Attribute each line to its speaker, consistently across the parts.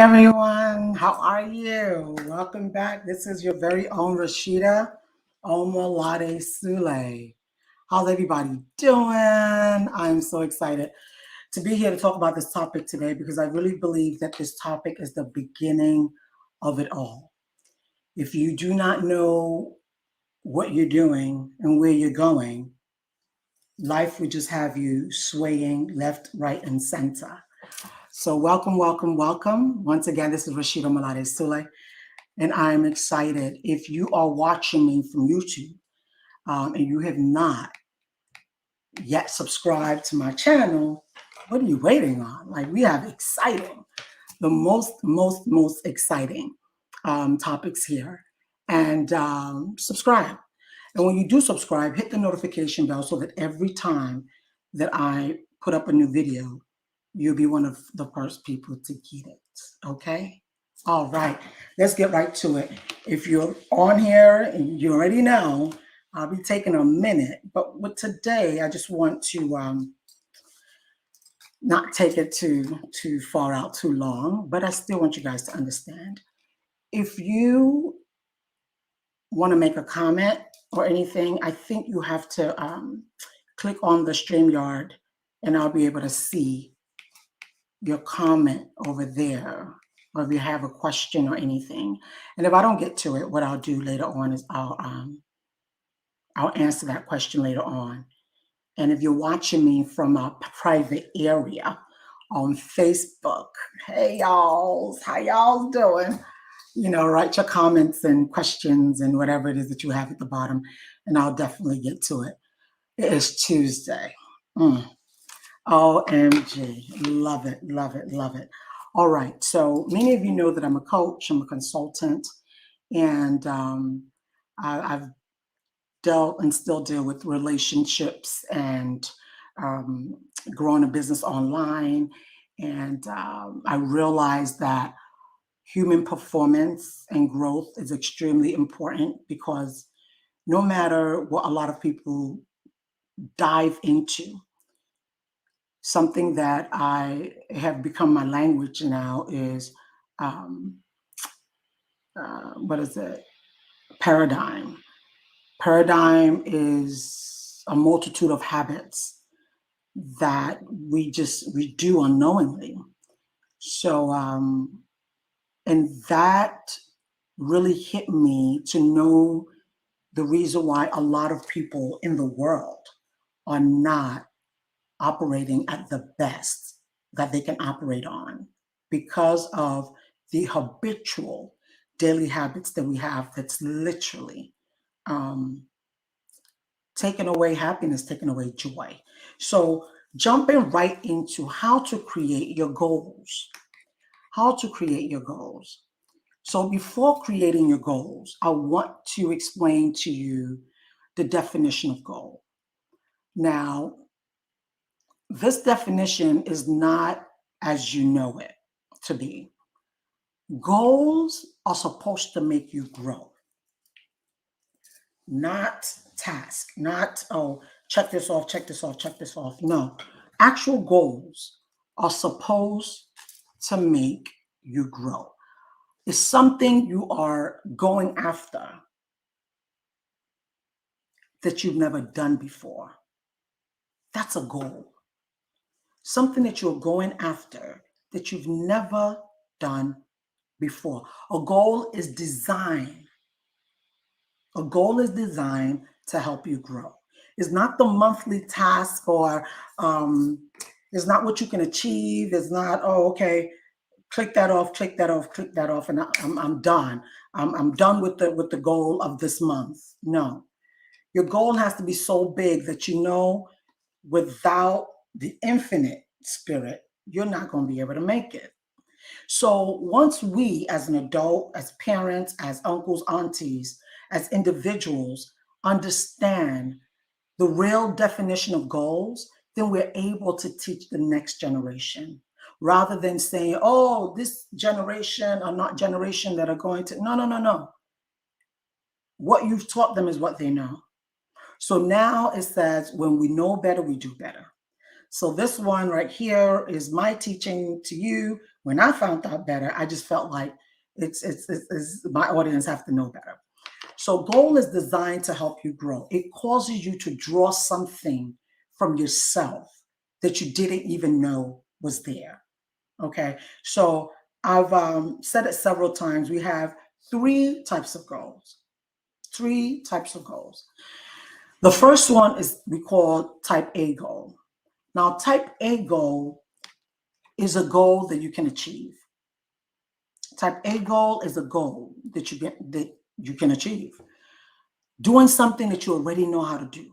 Speaker 1: everyone, how are you? Welcome back. This is your very own Rasheedah Omolade-Sule. How's everybody doing? I'm so excited to be here to talk about this topic today because I really believe that this topic is the beginning of it all. If you do not know what you're doing and where you're going, life would just have you swaying left, right, and center. So welcome, welcome, welcome. Once again, this is Rasheedah Omolade-Sule, and I'm excited. If you are watching me from YouTube and you have not yet subscribed to my channel, what are you waiting on? Like, we have the most exciting topics here. And subscribe. And when you do subscribe, hit the notification bell so that every time that I put up a new video, you'll be one of the first people to get it, okay? All right, let's get right to it. If you're on here and you already know, I'll be taking a minute, but with today, I just want to not take it too far out too long, but I still want you guys to understand. If you want to make a comment or anything, I think you have to click on the StreamYard and I'll be able to see your comment over there, or if you have a question or anything. And if I don't get to it, what I'll do later on is I'll answer that question later on. And if you're watching me from a private area on Facebook, hey y'all, how y'all doing? You know, write your comments and questions and whatever it is that you have at the bottom, and I'll definitely get to it. It is Tuesday. OMG, love it, love it, love it. All right, so many of you know that I'm a coach, I'm a consultant, and I've dealt and still deal with relationships and growing a business online. And I realized that human performance and growth is extremely important because no matter what a lot of people dive into, something that I have become my language now is, what is it? Paradigm. Paradigm is a multitude of habits that we do unknowingly. So, and that really hit me to know the reason why a lot of people in the world are not operating at the best that they can operate on because of the habitual daily habits that we have that's literally taking away happiness, taking away joy. So jumping right into how to create your goals. How to create your goals. So before creating your goals, I want to explain to you the definition of goal. Now, this definition is not as you know it to be. Goals are supposed to make you grow, not task, not, oh, check this off, check this off, check this off. No, actual goals are supposed to make you grow. It's something you are going after that you've never done before. That's a goal. Something that you're going after that you've never done before. A goal is designed. A goal is designed to help you grow. It's not the monthly task, or it's not what you can achieve. It's not, oh, okay, click that off, click that off, click that off, and I'm done. I'm done with the goal of this month. No, your goal has to be so big that you know without the infinite spirit, you're not going to be able to make it. So once we, as an adult, as parents, as uncles, aunties, as individuals, understand the real definition of goals, then we're able to teach the next generation rather than saying, oh, this generation or not generation that are going to, no. What you've taught them is what they know. So now it says, when we know better, we do better. So this one right here is my teaching to you. When I found out better, I just felt like it's my audience have to know better. So goal is designed to help you grow. It causes you to draw something from yourself that you didn't even know was there. Okay. So I've said it several times. We have three types of goals. Three types of goals. The first one is we call type A goal. Now, type A goal is a goal that you can achieve. Type A goal is a goal that you can achieve. Doing something that you already know how to do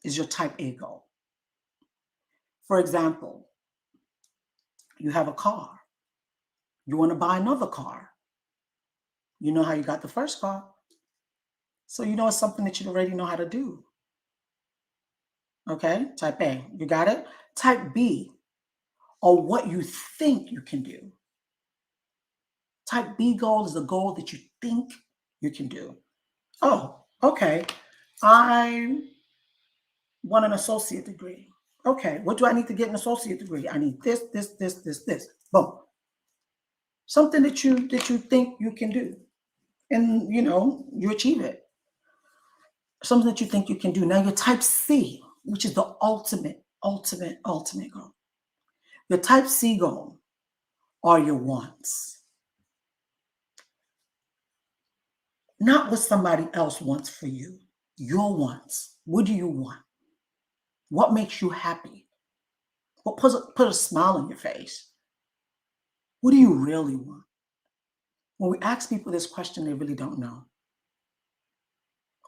Speaker 1: is your type A goal. For example, you have a car. You want to buy another car. You know how you got the first car. So you know it's something that you already know how to do. Okay, type A, you got it? Type B, or what you think you can do. Type B goal is a goal that you think you can do. Oh, okay. I want an associate degree. Okay, what do I need to get an associate degree? I need this, this, this, this, this. Boom. Something that you think you can do. And you achieve it. Something that you think you can do. Now your type C, which is the ultimate goal. Your type C goal are your wants. Not what somebody else wants for you. Your wants. What do you want? What makes you happy? What put a smile on your face? What do you really want? When we ask people this question, they really don't know.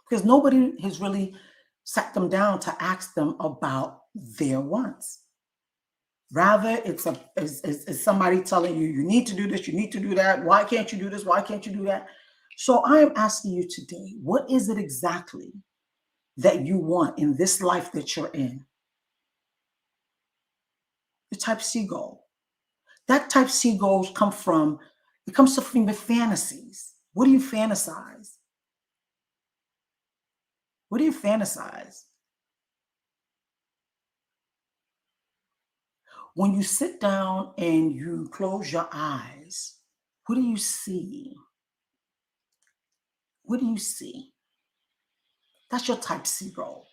Speaker 1: Because nobody has really sat them down to ask them about their wants. Rather, it's somebody telling you, you need to do this, you need to do that. Why can't you do this? Why can't you do that? So I am asking you today, what is it exactly that you want in this life that you're in? The type C goal. That type C goals comes from your fantasies. What do you fantasize? What do you fantasize? When you sit down and you close your eyes, what do you see? What do you see? That's your type C goal.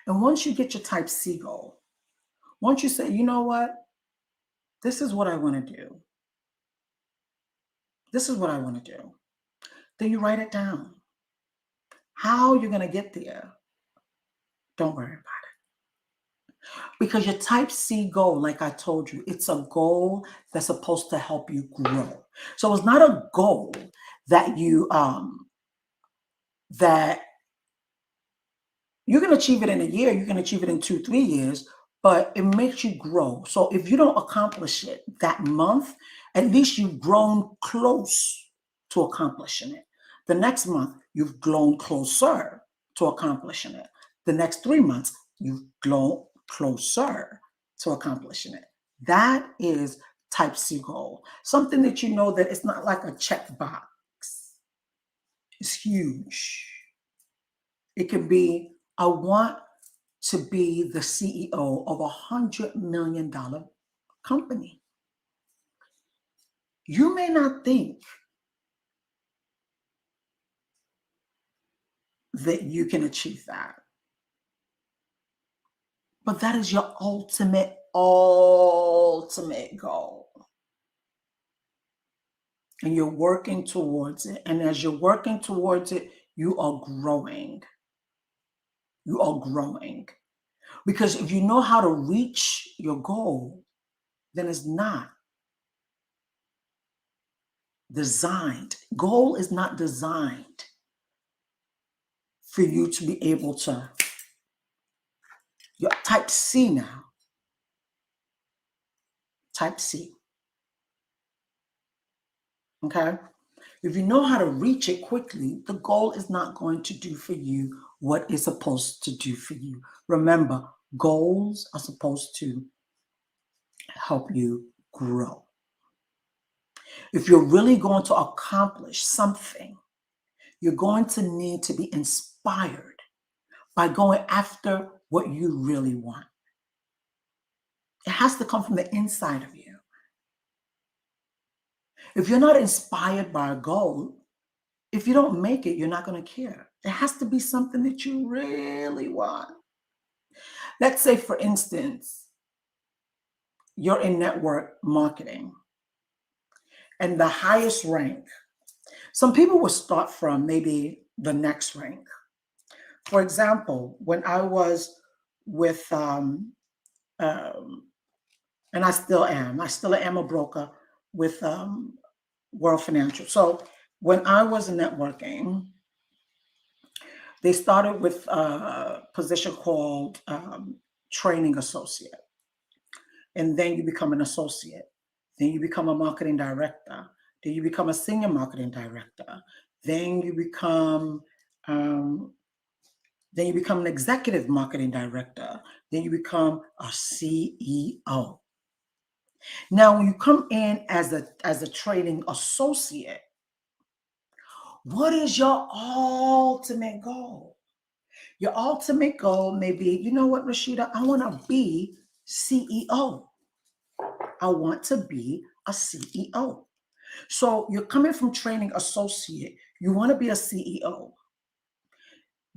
Speaker 1: And once you get your type C goal, once you say, you know what? This is what I want to do. This is what I want to do. Then you write it down. How you're going to get there, don't worry about it. Because your type C goal, like I told you, it's a goal that's supposed to help you grow. So it's not a goal that that you can achieve it in a year, you can achieve it in 2, 3 years, but it makes you grow. So if you don't accomplish it that month, at least you've grown close to accomplishing it. The next month, you've grown closer to accomplishing it. The next 3 months, you've grown closer to accomplishing it. That is type C goal. Something that you know that it's not like a checkbox. It's huge. It could be, I want to be the CEO of $100 million company. You may not think that you can achieve that, but that is your ultimate goal. And you're working towards it. And as you're working towards it, you are growing. You are growing. Because if you know how to reach your goal, then it's not designed. Goal is not designed for you to be able to. Your type C now. Type C. Okay? If you know how to reach it quickly, the goal is not going to do for you what it's supposed to do for you. Remember, goals are supposed to help you grow. If you're really going to accomplish something, you're going to need to be inspired by going after what you really want. It has to come from the inside of you. If you're not inspired by a goal, if you don't make it, you're not going to care. It has to be something that you really want. Let's say, for instance, you're in network marketing and the highest rank. Some people will start from maybe the next rank. For example, when I was with, and I still am a broker with World Financial. So when I was in networking, they started with a position called training associate. And then you become an associate. Then you become a marketing director. Then you become a senior marketing director. Then you become um, an executive marketing director. Then you become a CEO. Now, when you come in as a training associate, what is your ultimate goal? Your ultimate goal may be, you know what, Rasheedah, I want to be CEO. I want to be a CEO. So you're coming from training associate. You want to be a CEO.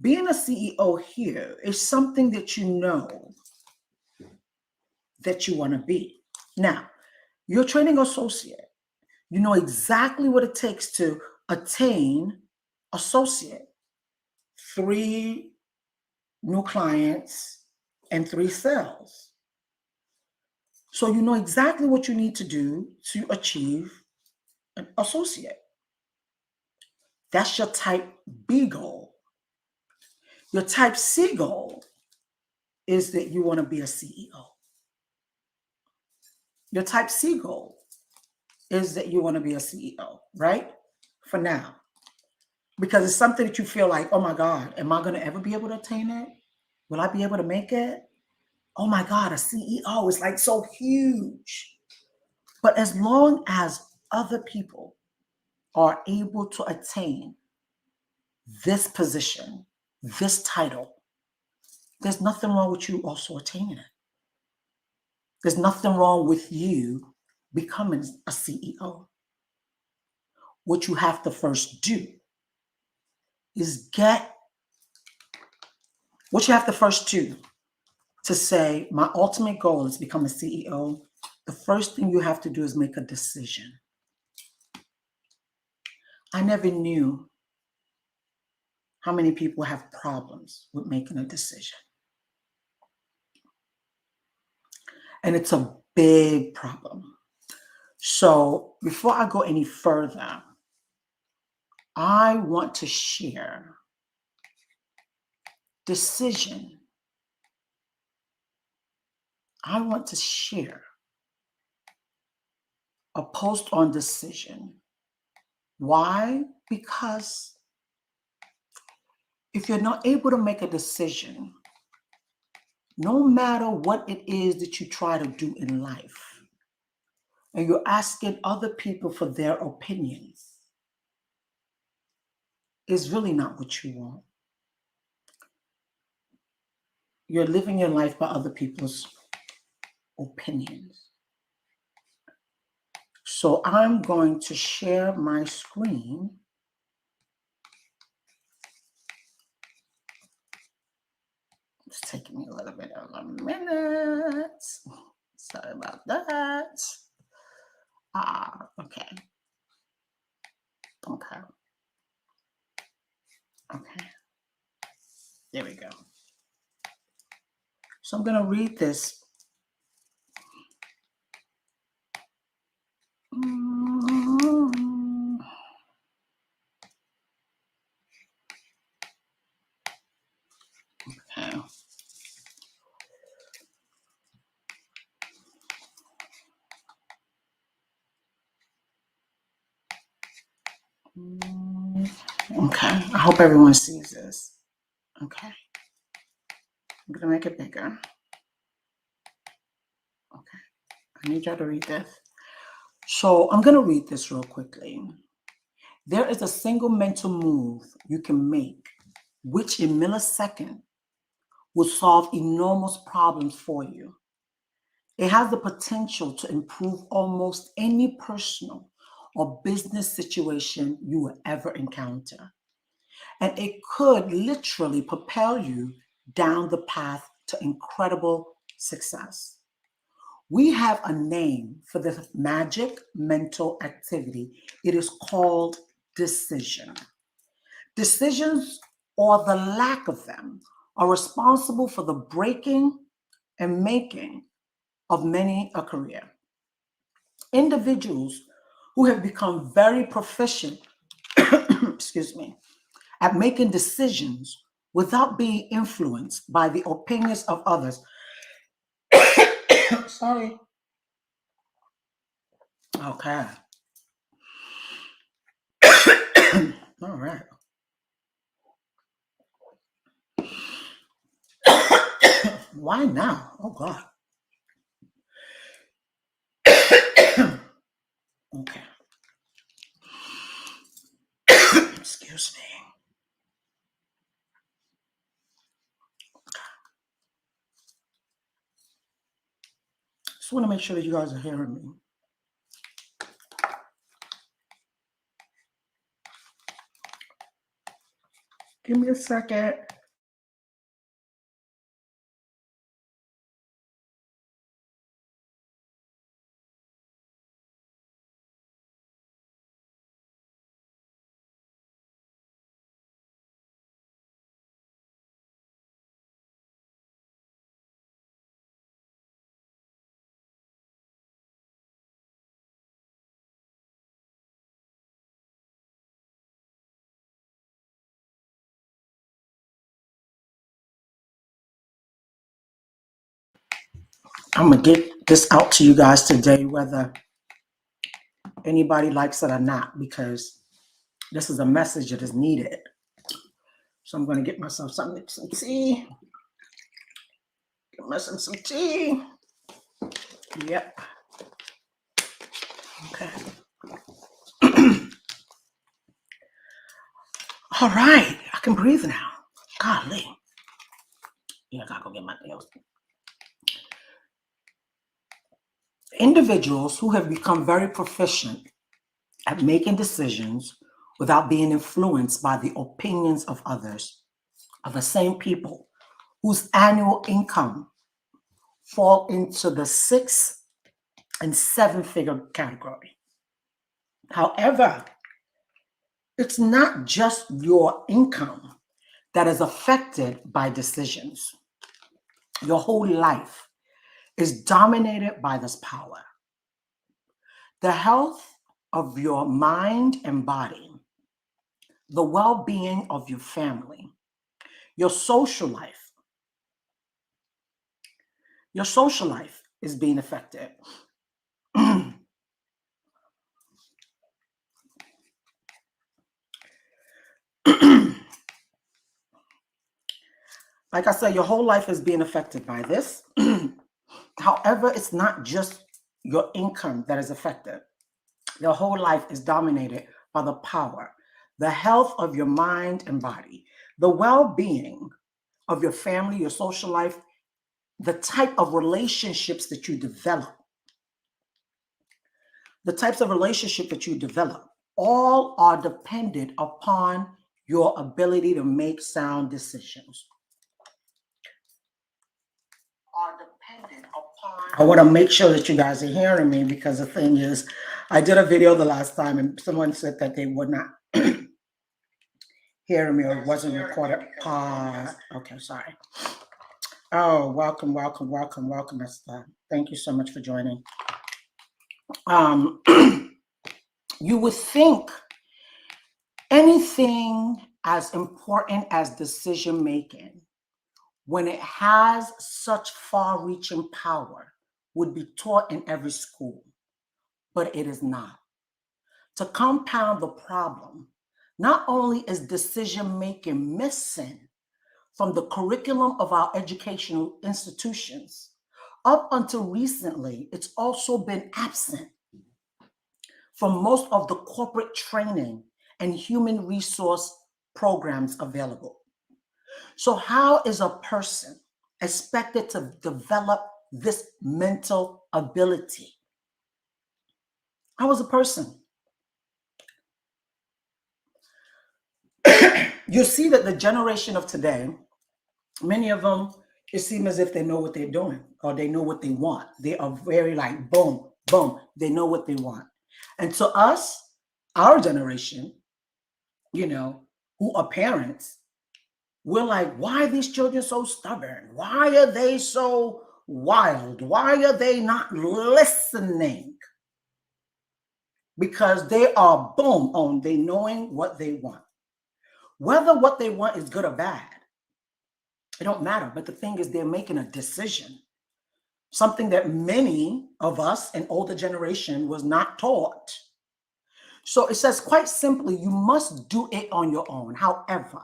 Speaker 1: Being a CEO here is something that you know that you want to be. Now, you're training associate. You know exactly what it takes to attain associate. 3 new clients and 3 sales. So you know exactly what you need to do to achieve an associate. That's your type B goal. Your type C goal is that you want to be a CEO. Your type C goal is that you want to be a CEO, right? For now. Because it's something that you feel like, oh my God, am I going to ever be able to attain it? Will I be able to make it? Oh my God, a CEO is like so huge. But as long as other people are able to attain this position, this title, there's nothing wrong with you also attaining it. There's nothing wrong with you becoming a CEO. What you have to first do is what you have to first do to say, my ultimate goal is to become a CEO. The first thing you have to do is make a decision. I never knew how many people have problems with making a decision. And it's a big problem. So before I go any further, I want to share decision. I want to share a post on decision. Why? Because if you're not able to make a decision, no matter what it is that you try to do in life, and you're asking other people for their opinions, is really not what you want. You're living your life by other people's opinions. So I'm going to share my screen. It's taking me a little bit of a minute. Sorry about that. Okay. Okay. There we go. So I'm going to read this. Okay. Okay. I hope everyone sees this. Okay. I'm going to make it bigger. Okay. I need y'all to read this. So I'm going to read this real quickly. There is a single mental move you can make, which in milliseconds will solve enormous problems for you. It has the potential to improve almost any personal or business situation you will ever encounter. And it could literally propel you down the path to incredible success. We have a name for this magic mental activity. It is called decision. Decisions, or the lack of them, are responsible for the breaking and making of many a career. Individuals who have become very proficient, excuse me, at making decisions without being influenced by the opinions of others. Sorry. Okay. All right. Why now? Oh, God. Okay. Excuse me. Just want to make sure that you guys are hearing me. Give me a second. I'm going to get this out to you guys today, whether anybody likes it or not, because this is a message that is needed. So I'm going to get myself some tea. Get myself some tea. Yep. Okay. All right. I can breathe now. Golly. Yeah, I got to go get my nails. Individuals who have become very proficient at making decisions without being influenced by the opinions of others are the same people whose annual income fall into the 6 and 7-figure category. However, it's not just your income that is affected by decisions. Your whole life is dominated by this power. The health of your mind and body, the well-being of your family, your social life is being affected. Like I said, your whole life is being affected by this. However, it's not just your income that is affected. Your whole life is dominated by the power, the health of your mind and body, the well-being of your family, your social life, the type of relationships that you develop. The types of relationship that you develop, all are dependent upon your ability to make sound decisions. I want to make sure that you guys are hearing me, because the thing is, I did a video the last time and someone said that they would not hear me, or it wasn't recorded. Okay, sorry. Oh, welcome. Thank you so much for joining. You would think anything as important as decision making, when it has such far-reaching power, would be taught in every school, but it is not. To compound the problem, not only is decision making missing from the curriculum of our educational institutions, up until recently, it's also been absent from most of the corporate training and human resource programs available. So how is a person expected to develop this mental ability. I was a person. You see that the generation of today, many of them, it seems as if they know what they're doing or they know what they want. They are very like, boom, boom, they know what they want. And to us, our generation, who are parents, we're like, why are these children so stubborn? Why are they so wild? Why are they not listening? Because they are boom on they knowing what they want. Whether what they want is good or bad, it don't matter. But the thing is, they're making a decision, something that many of us in older generation was not taught. So it says quite simply, you must do it on your own. However,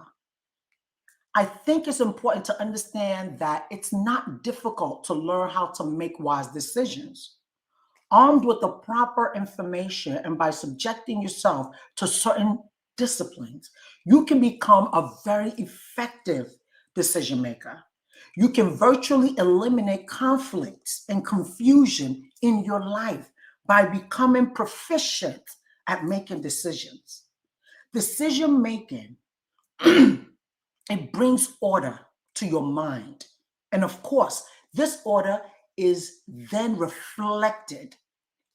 Speaker 1: I think it's important to understand that it's not difficult to learn how to make wise decisions. Armed with the proper information and by subjecting yourself to certain disciplines, you can become a very effective decision maker. You can virtually eliminate conflicts and confusion in your life by becoming proficient at making decisions. Decision making, it brings order to your mind. And of course, this order is then reflected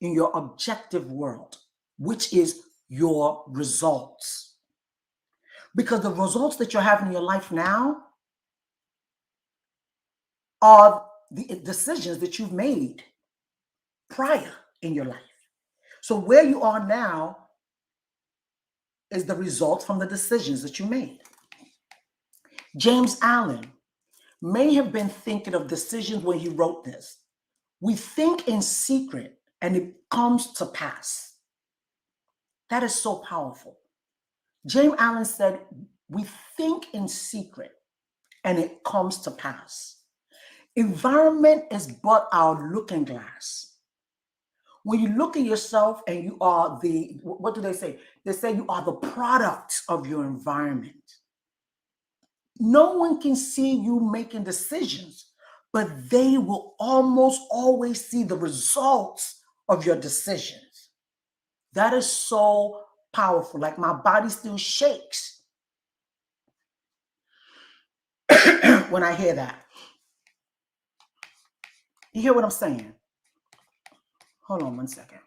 Speaker 1: in your objective world, which is your results. Because the results that you're having in your life now are the decisions that you've made prior in your life. So where you are now is the result from the decisions that you made. James Allen may have been thinking of decisions when he wrote this. We think in secret and it comes to pass. That is so powerful. James Allen said, we think in secret and it comes to pass. Environment is but our looking glass. When you look at yourself and you are what do they say? They say you are the product of your environment. No one can see you making decisions, but they will almost always see the results of your decisions. That is so powerful. Like my body still shakes when I hear that. You hear what I'm saying? Hold on one second.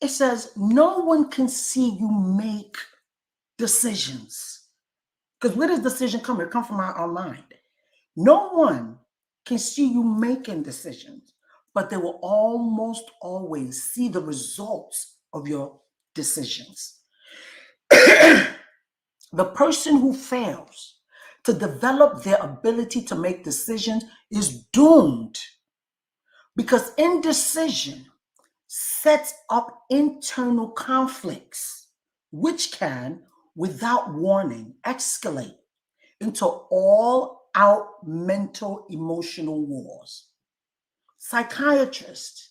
Speaker 1: It says, no one can see you make decisions. Because where does decision come? It comes from our mind. No one can see you making decisions, but they will almost always see the results of your decisions. The person who fails to develop their ability to make decisions is doomed, because indecision sets up internal conflicts, which can, without warning, escalate into all-out mental emotional wars. Psychiatrists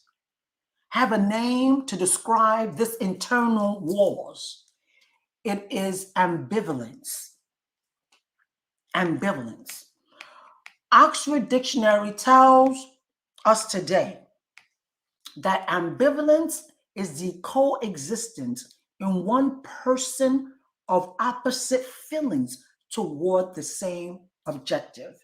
Speaker 1: have a name to describe this internal wars. It is ambivalence. Ambivalence. Oxford Dictionary tells us today that ambivalence is the coexistence in one person of opposite feelings toward the same objective.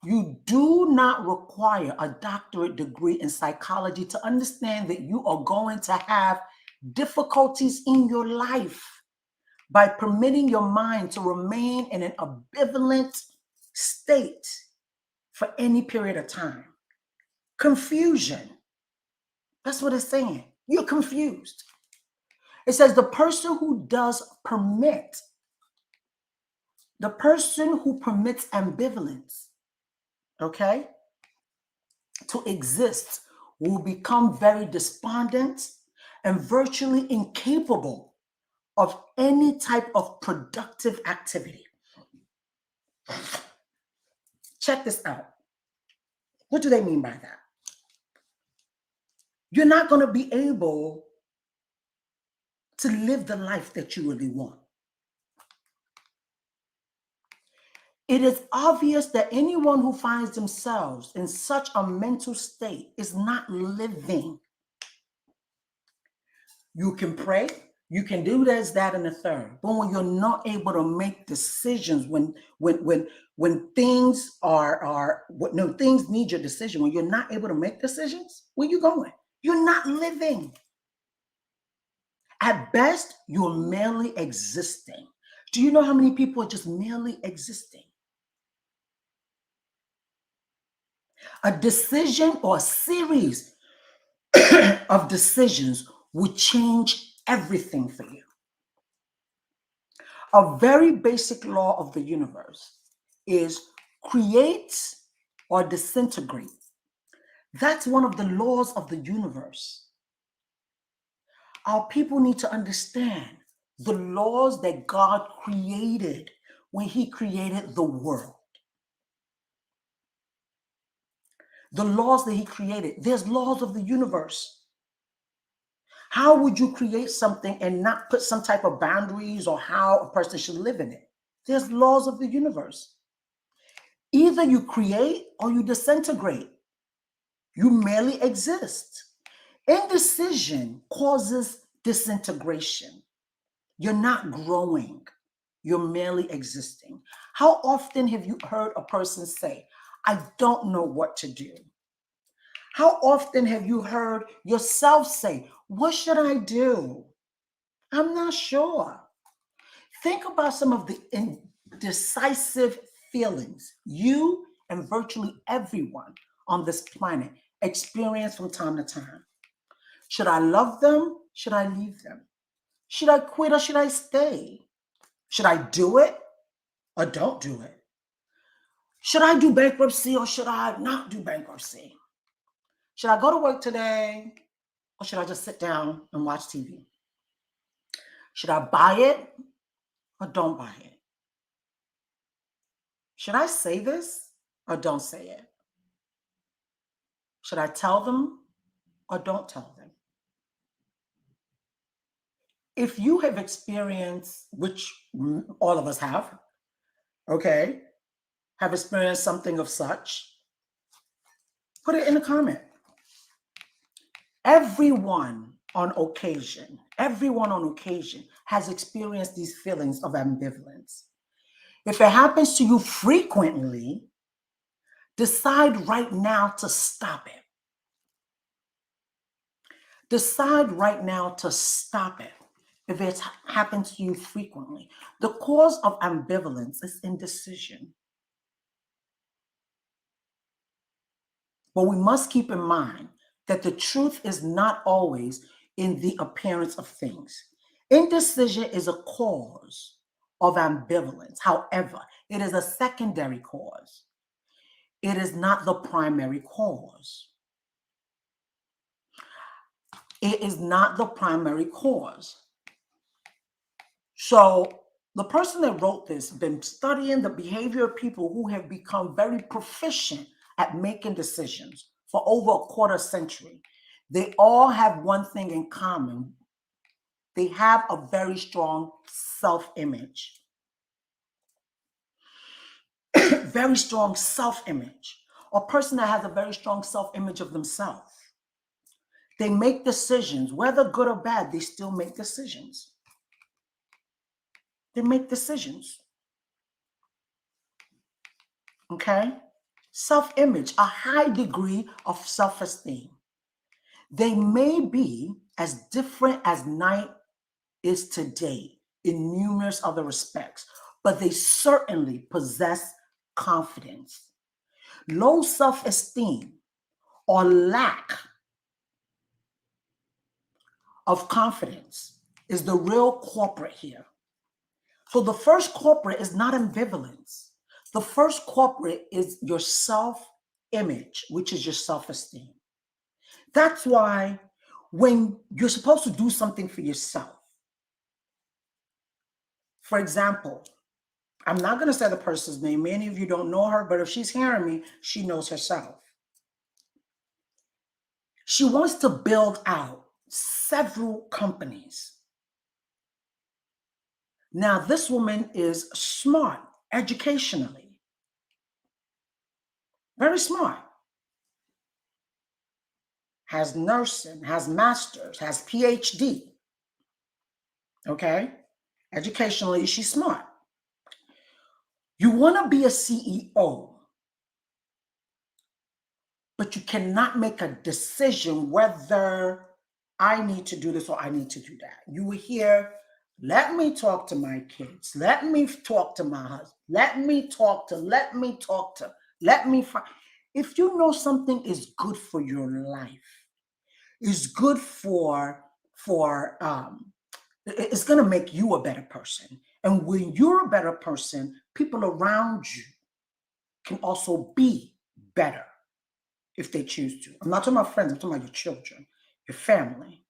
Speaker 1: You do not require a doctorate degree in psychology to understand that you are going to have difficulties in your life by permitting your mind to remain in an ambivalent state for any period of time. Confusion. That's what it's saying. You're confused. It says the person who permits ambivalence, okay, to exist will become very despondent and virtually incapable of any type of productive activity. Check this out. What do they mean by that? You're not going to be able to live the life that you really want. It is obvious that anyone who finds themselves in such a mental state is not living. You can pray, you can do this, that, and the third. But when you're not able to make decisions, when things things need your decision, when you're not able to make decisions, where you going? You're not living. At best, you're merely existing. Do you know how many people are just merely existing? A decision or a series of decisions will change everything for you. A very basic law of the universe is create or disintegrate. That's one of the laws of the universe. Our people need to understand the laws that God created when He created the world. The laws that He created, there's laws of the universe. How would you create something and not put some type of boundaries or how a person should live in it? There's laws of the universe. Either you create or you disintegrate. You merely exist. Indecision causes disintegration. You're not growing. You're merely existing. How often have you heard a person say, I don't know what to do? How often have you heard yourself say, what should I do? I'm not sure. Think about some of the indecisive feelings you and virtually everyone on this planet experience from time to time. Should I love them? Should I leave them? Should I quit or should I stay? Should I do it or don't do it? Should I do bankruptcy or should I not do bankruptcy? Should I go to work today or should I just sit down and watch TV? Should I buy it or don't buy it? Should I say this or don't say it? Should I tell them or don't tell them? If you have experienced, which all of us have, okay, have experienced something of such, put it in a comment. Everyone on occasion has experienced these feelings of ambivalence. If it happens to you frequently, decide right now to stop it. Decide right now to stop it if it happens to you frequently. The cause of ambivalence is indecision. But we must keep in mind that the truth is not always in the appearance of things. Indecision is a cause of ambivalence. However, it is a secondary cause. It is not the primary cause. It is not the primary cause. So the person that wrote this been studying the behavior of people who have become very proficient at making decisions for over a quarter century. They all have one thing in common. They have a very strong self-image. Very strong self-image. A person that has a very strong self-image of themselves. They make decisions, whether good or bad, they still make decisions. They make decisions. Okay? Self-image, a high degree of self-esteem. They may be as different as night is to day in numerous other respects, but they certainly possess confidence. Low self-esteem or lack of confidence is the real culprit here. So the first culprit is not ambivalence. The first culprit is your self-image, which is your self-esteem. That's why when you're supposed to do something for yourself, for example, I'm not going to say the person's name. Many of you don't know her, but if she's hearing me, she knows herself. She wants to build out several companies. Now, this woman is smart educationally. Very smart. Has nursing, has masters, has PhD. Okay? Educationally, she's smart. You want to be a CEO, but you cannot make a decision whether I need to do this or I need to do that. You will hear, let me talk to my kids. Let me talk to my husband. Let me talk to. If you know something is good for your life, is good it's going to make you a better person. And when you're a better person, people around you can also be better if they choose to. I'm not talking about friends, I'm talking about your children, your family.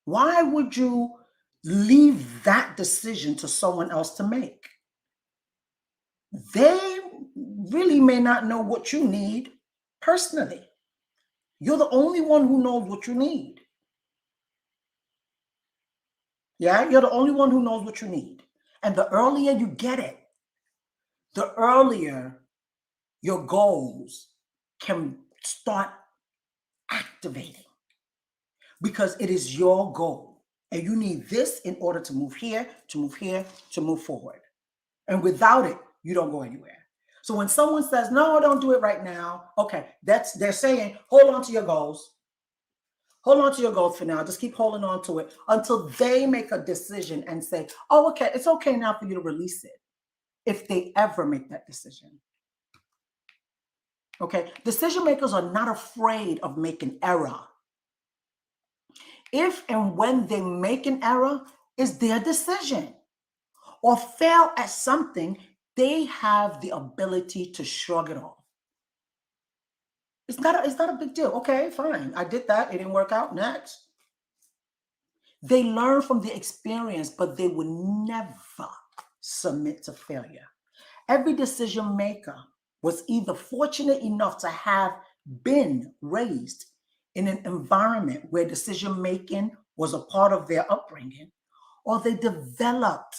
Speaker 1: Why would you leave that decision to someone else to make? They really may not know what you need personally. You're the only one who knows what you need. Yeah, you're the only one who knows what you need. And the earlier you get it, the earlier your goals can start activating, because it is your goal. And you need this in order to move here, to move here, to move forward. And without it, you don't go anywhere. So when someone says, no, don't do it right now, okay, they're saying, hold on to your goals. Hold on to your goals for now. Just keep holding on to it until they make a decision and say, oh, okay, it's okay now for you to release it. If they ever make that decision. Okay, decision makers are not afraid of making error. If and when they make an error, it's their decision. Or fail at something, they have the ability to shrug it off. It's not a big deal. Okay, fine. I did that. It didn't work out. Next. They learn from the experience, but they will never submit to failure. Every decision maker was either fortunate enough to have been raised in an environment where decision making was a part of their upbringing, or they developed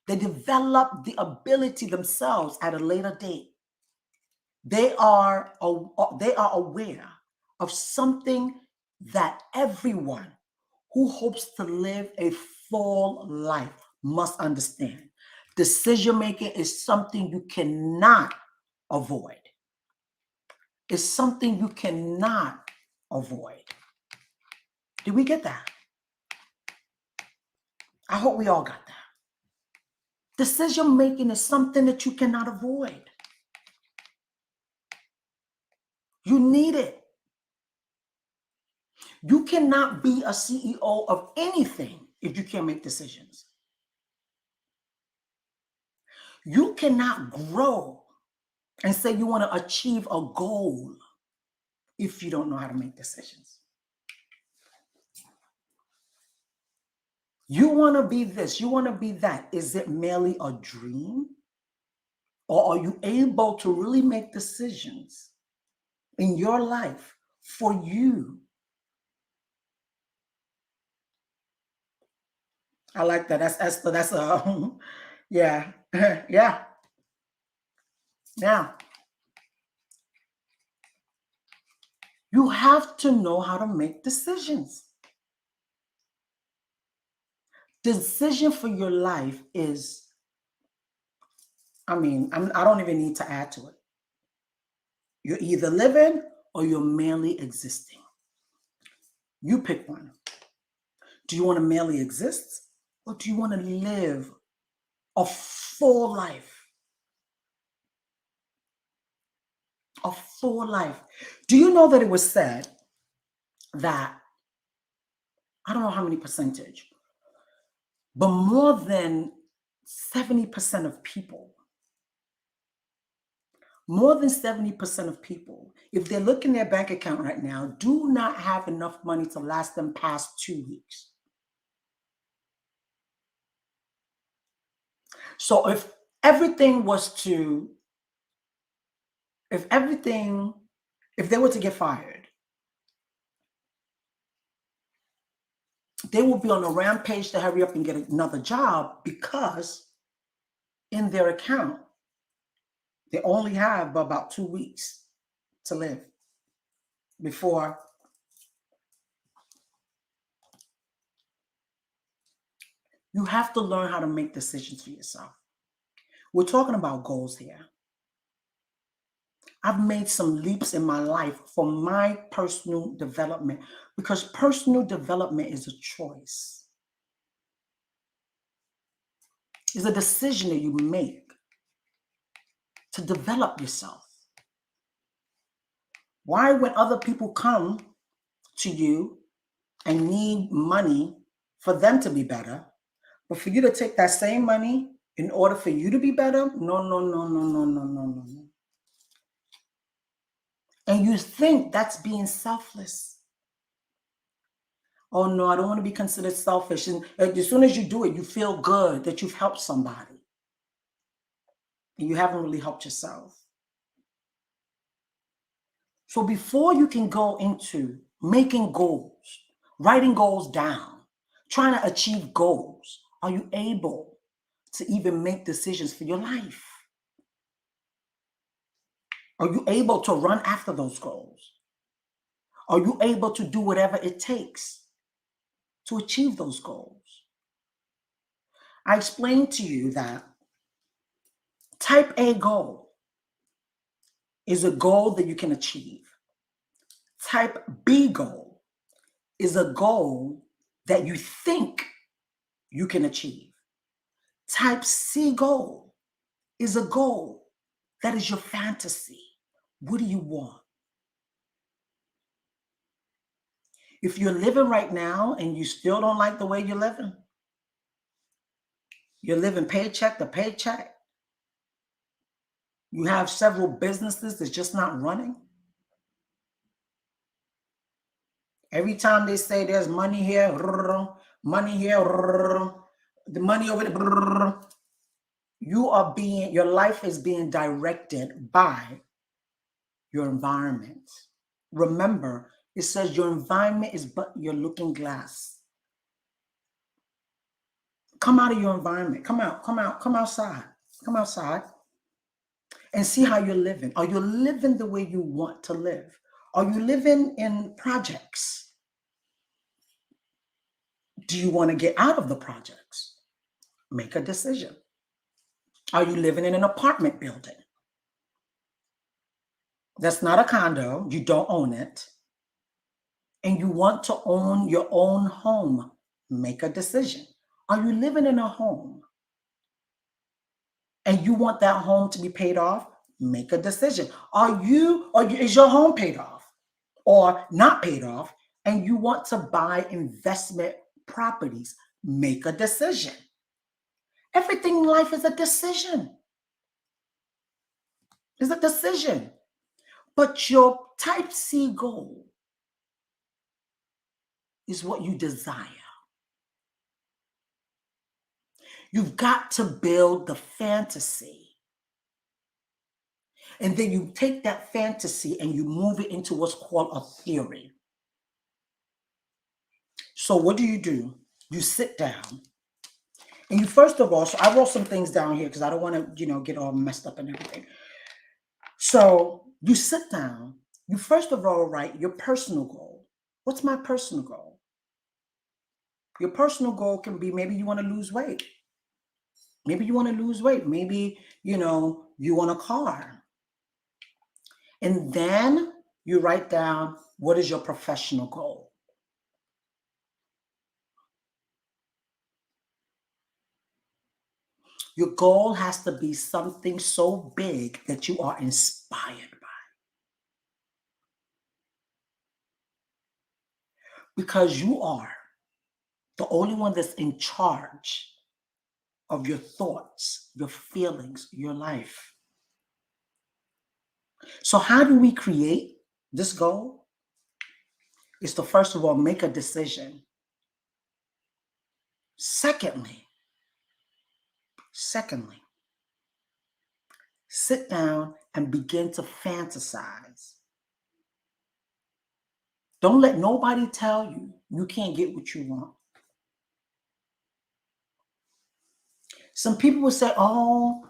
Speaker 1: the ability themselves at a later date. They are aware of something that everyone who hopes to live a full life must understand. Decision making is something you cannot avoid. It's something you cannot avoid. Did we get that? I hope we all got that. Decision making is something that you cannot avoid. You need it. You cannot be a CEO of anything if you can't make decisions. You cannot grow and say you want to achieve a goal if you don't know how to make decisions. You want to be this, you want to be that. Is it merely a dream? Or are you able to really make decisions in your life for you? I like that. That's a yeah. Yeah. Now, you have to know how to make decisions. Decision for your life is, I don't even need to add to it. You're either living or you're merely existing. You pick one. Do you want to merely exist, or do you want to live a full life? A full life. Do you know that it was said that, I don't know how many percentage, but more than 70% of people, if they look in their bank account right now, do not have enough money to last them past 2 weeks. So if they were to get fired, they will be on a rampage to hurry up and get another job, because in their account, They only have about 2 weeks to live before you have to learn how to make decisions for yourself. We're talking about goals here. I've made some leaps in my life for my personal development because personal development is a choice. It's a decision that you make to develop yourself. Why, when other people come to you and need money for them to be better, but for you to take that same money in order for you to be better? No, no, no, no, no, no, no, no, no. And you think that's being selfless. Oh no, I don't want to be considered selfish. And as soon as you do it, you feel good that you've helped somebody. And you haven't really helped yourself. So before you can go into making goals, writing goals down, trying to achieve goals, are you able to even make decisions for your life? Are you able to run after those goals? Are you able to do whatever it takes to achieve those goals? I explained to you that type A goal is a goal that you can achieve. Type B goal is a goal that you think you can achieve. Type C goal is a goal that is your fantasy. What do you want? If you're living right now and you still don't like the way you're living paycheck to paycheck, you have several businesses that's just not running. Every time they say there's money here, money here, the money over there, your life is being directed by your environment. Remember, it says your environment is but your looking glass. Come out of your environment. Come outside. Come outside and see how you're living. Are you living the way you want to live? Are you living in projects? Do you want to get out of the projects? Make a decision. Are you living in an apartment building? That's not a condo. You don't own it. And you want to own your own home. Make a decision. Are you living in a home and you want that home to be paid off? Make a decision. Is your home paid off or not paid off and you want to buy investment properties? Make a decision. Everything in life is a decision. It's a decision. But your type C goal is what you desire. You've got to build the fantasy. And then you take that fantasy and you move it into what's called a theory. So what do? You sit down and you first of all, so I wrote some things down here because I don't want to, get all messed up and everything. So you sit down, you first of all write your personal goal. What's my personal goal? Your personal goal can be maybe you want to lose weight. Maybe you want to lose weight. Maybe, you want a car. And then you write down what is your professional goal. Your goal has to be something so big that you are inspired by. Because you are the only one that's in charge of your thoughts, your feelings, your life. So how do we create this goal? Is to first of all make a decision. Secondly, sit down and begin to fantasize. Don't let nobody tell you can't get what you want. Some people will say, oh,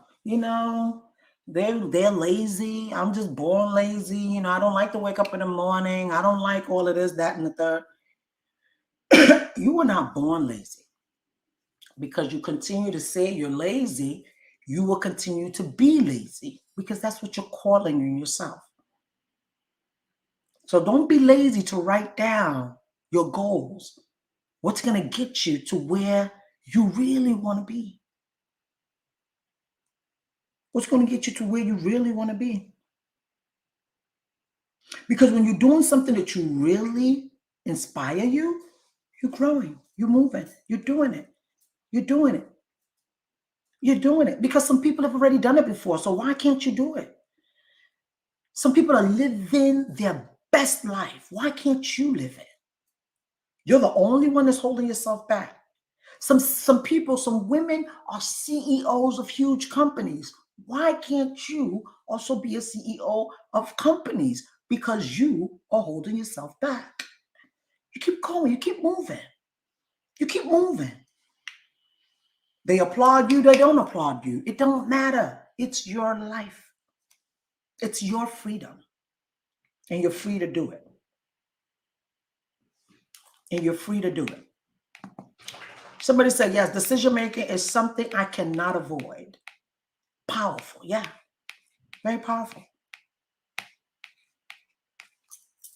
Speaker 1: They're lazy. I'm just born lazy. You know, I don't like to wake up in the morning. I don't like all of this, that, and the third. You were not born lazy. Because you continue to say you're lazy, you will continue to be lazy because that's what you're calling in yourself. So don't be lazy to write down your goals. What's going to get you to where you really want to be? What's going to get you to where you really want to be? Because when you're doing something that you really inspire you, you're growing, you're moving, you're doing it, you're doing it, you're doing it. Because some people have already done it before. So why can't you do it? Some people are living their best life. Why can't you live it? You're the only one that's holding yourself back. Some people, some women are CEOs of huge companies. Why can't you also be a CEO of companies? Because you are holding yourself back. You keep going, you keep moving. You keep moving. They applaud you, they don't applaud you. It don't matter. It's your life. It's your freedom. And you're free to do it. And you're free to do it. Somebody said, yes, decision making is something I cannot avoid. Powerful. Yeah. Very powerful.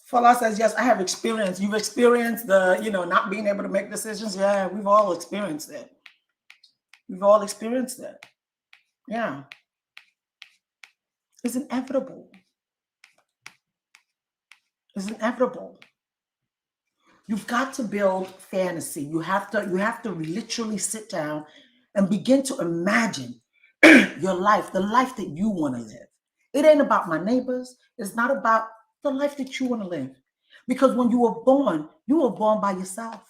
Speaker 1: Fala says, yes, I have experience. You've experienced the, not being able to make decisions. Yeah, we've all experienced it. We've all experienced it. Yeah. It's inevitable. It's inevitable. You've got to build fantasy. You have to literally sit down and begin to imagine your life, the life that you want to live. It ain't about my neighbors. It's not about the life that you want to live. Because when you were born by yourself.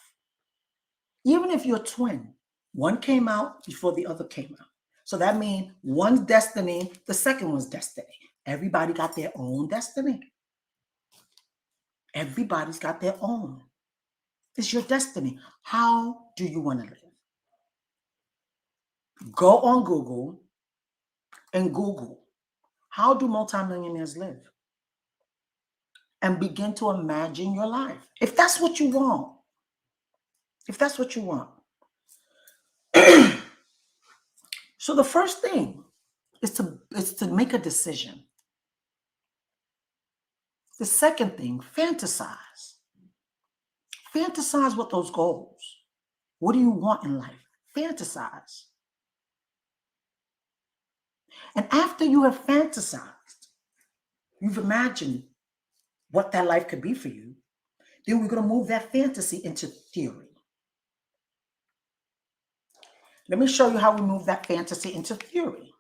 Speaker 1: Even if you're a twin, one came out before the other came out. So that means one's destiny, the second one's destiny. Everybody got their own destiny. Everybody's got their own. It's your destiny. How do you want to live? Go on Google and Google, how do multimillionaires live? And begin to imagine your life. If that's what you want. If that's what you want. So the first thing is to make a decision. The second thing, fantasize. Fantasize with those goals. What do you want in life? Fantasize. And after you have fantasized, you've imagined what that life could be for you, then we're going to move that fantasy into theory. Let me show you how we move that fantasy into theory.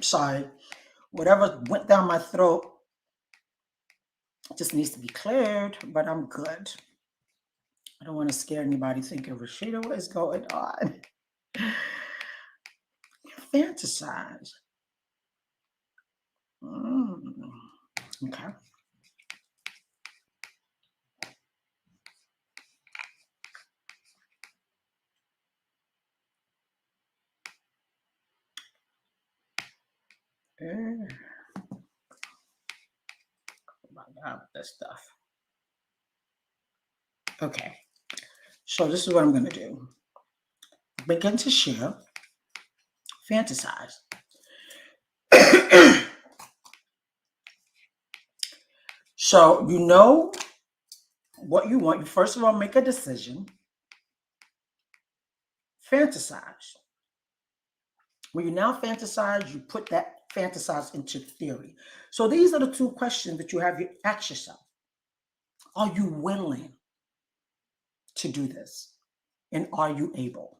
Speaker 1: Sorry, whatever went down my throat just needs to be cleared, but I'm good. I don't want to scare anybody thinking, Rasheedah, what is going on? Fantasize. Okay. This stuff. Okay. So this is what I'm going to do. Begin to share. Fantasize. So you know what you want. You first of all make a decision. Fantasize. When you now fantasize, you put that fantasize into theory. So these are the two questions that you have to ask yourself. Are you willing to do this? And are you able?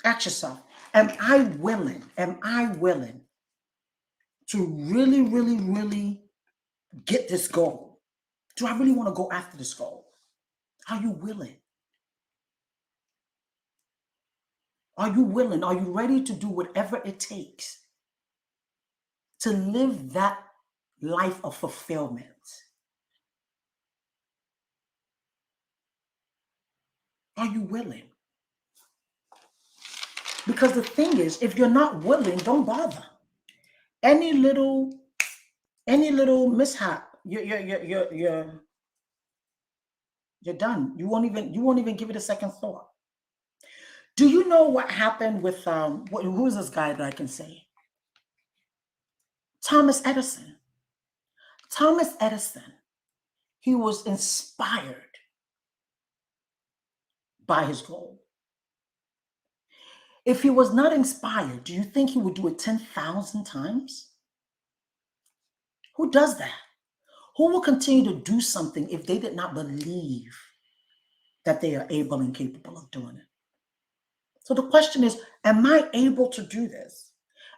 Speaker 1: Ask yourself, am I willing? Am I willing to really, really, really get this goal? Do I really want to go after this goal? Are you willing? Are you willing? Are you ready to do whatever it takes to live that life of fulfillment? Are you willing? Because the thing is, if you're not willing, don't bother. Any little mishap, you're done. You won't even give it a second thought. Do you know what happened with who's this guy that I can say? Thomas Edison. Thomas Edison, he was inspired by his goal. If he was not inspired, do you think he would do it 10,000 times? Who does that? Who will continue to do something if they did not believe that they are able and capable of doing it? So the question is, am I able to do this?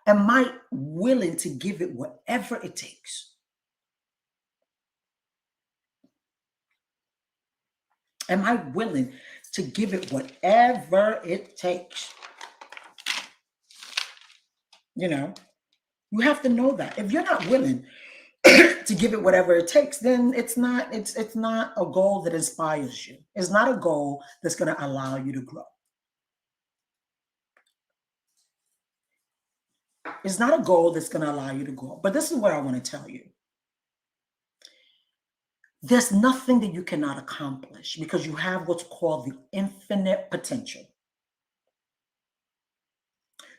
Speaker 1: Am I willing to give it whatever it takes? Am I willing to give it whatever it takes? You know, you have to know that. If you're not willing to give it whatever it takes, then it's not a goal that inspires you. It's not a goal that's going to allow you to grow. It's not a goal that's going to allow you to grow. But this is what I want to tell you. There's nothing that you cannot accomplish because you have what's called the infinite potential.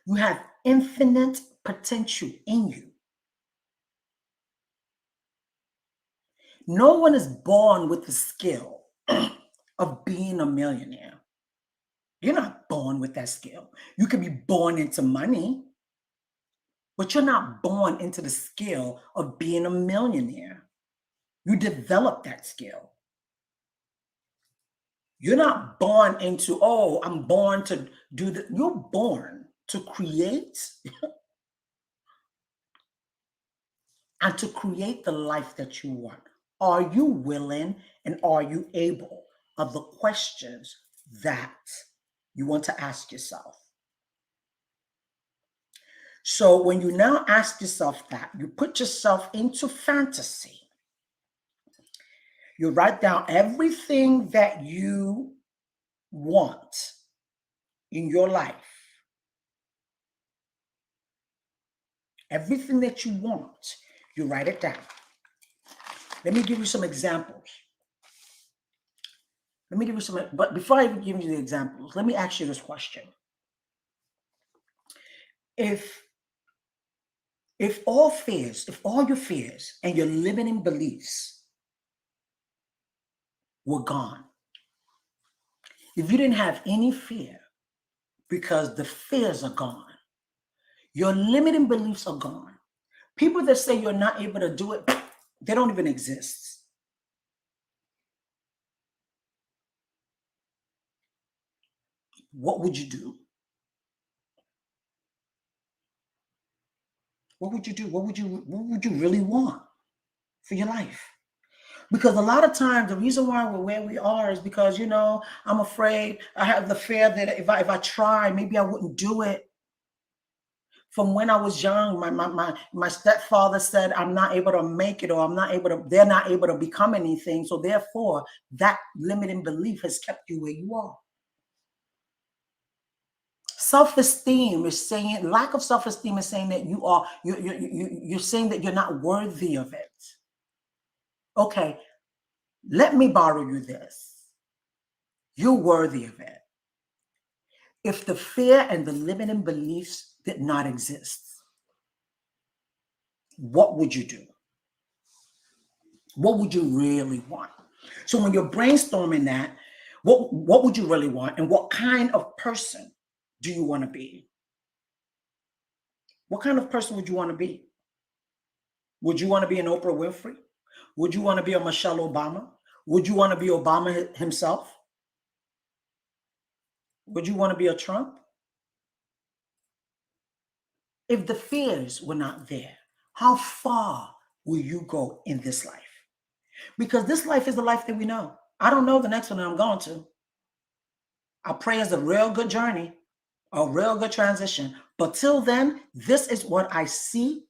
Speaker 1: You have infinite potential in you. No one is born with the skill of being a millionaire. You're not born with that skill. You could be born into money, but you're not born into the skill of being a millionaire. You develop that skill. You're not born into, oh, I'm born to do that. You're born to create and to create the life that you want. Are you willing and are you able? Are the questions that you want to ask yourself. So when you now ask yourself that, you put yourself into fantasy. You write down everything that you want in your life. Everything that you want, you write it down. Let me give you some examples. But before I even give you the examples, let me ask you this question. If all your fears and your limiting beliefs were gone, if you didn't have any fear because the fears are gone, your limiting beliefs are gone. People that say you're not able to do it, they don't even exist. What would you do? What would you do? What would you really want for your life? Because a lot of times the reason why we're where we are is because, I'm afraid. I have the fear that if I try, maybe I wouldn't do it. From when I was young, my stepfather said, I'm not able to make it, or they're not able to become anything. So therefore, that limiting belief has kept you where you are. Self-esteem is saying, lack of self-esteem is saying that you're saying that you're not worthy of it. Okay, let me borrow you this. You're worthy of it. If the fear and the limiting beliefs did not exist, what would you do? What would you really want? So when you're brainstorming that, what would you really want? And what kind of person do you want to be? What kind of person would you want to be? Would you want to be an Oprah Winfrey? Would you want to be a Michelle Obama? Would you want to be Obama himself? Would you want to be a Trump? If the fears were not there, how far will you go in this life? Because this life is the life that we know. I don't know the next one that I'm going to. I pray it's a real good journey, a real good transition. But till then, this is what I see,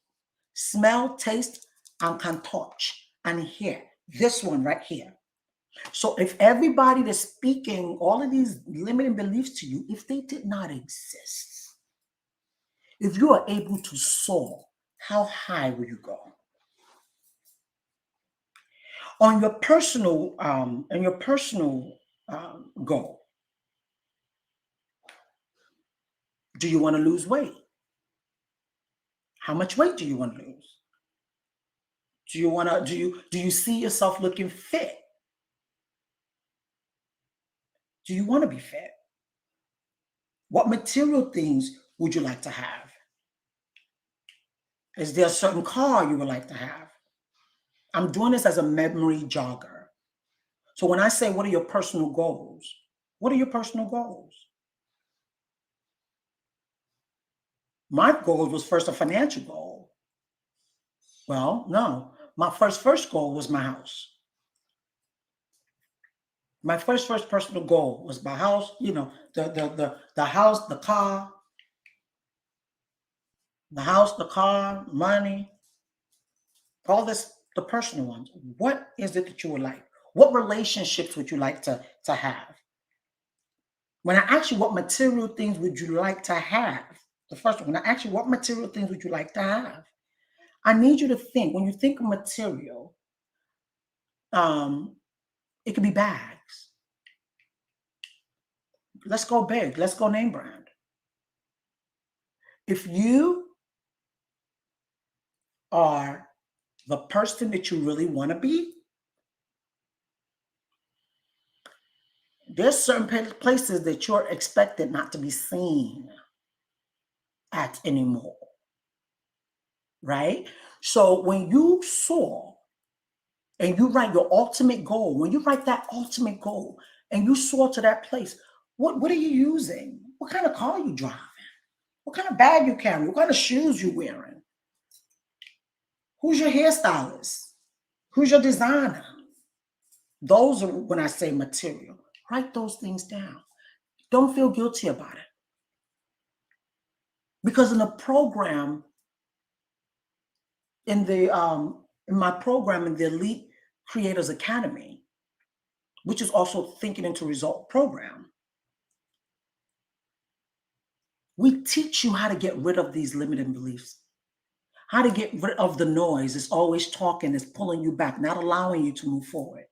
Speaker 1: smell, taste, and can touch and hear. This one right here. So if everybody that's speaking all of these limiting beliefs to you, if they did not exist, If you are able to soar, how high will you go? On your personal, goal, do you want to lose weight? How much weight do you want to lose? Do you see yourself looking fit? Do you want to be fit? What material things would you like to have? Is there a certain car you would like to have? I'm doing this as a memory jogger. So when I say, what are your personal goals? What are your personal goals? My goal was first a financial goal. Well, no. My first goal was my house. My first personal goal was my house, the house, the car, money, all this, the personal ones. What is it that you would like? What relationships would you like to have? When I ask you what material things would you like to have, the first one, when I ask you what material things would you like to have, I need you to think, when you think of material, it could be bags. Let's go big. Let's go name brand. If you are the person that you really want to be, there's certain places that you're expected not to be seen at anymore, right? So when you soar and you write your ultimate goal, when you write that ultimate goal and you soar to that place, what are you using? What kind of car you driving? What kind of bag you carrying? What kind of shoes you wearing? Who's your hairstylist? Who's your designer? Those are when I say material. Write those things down. Don't feel guilty about it. Because in the program, in my program in the Elite Creators Academy, which is also Thinking into Result program, we teach you how to get rid of these limiting beliefs, how to get rid of the noise. It's always talking, it's pulling you back, not allowing you to move forward,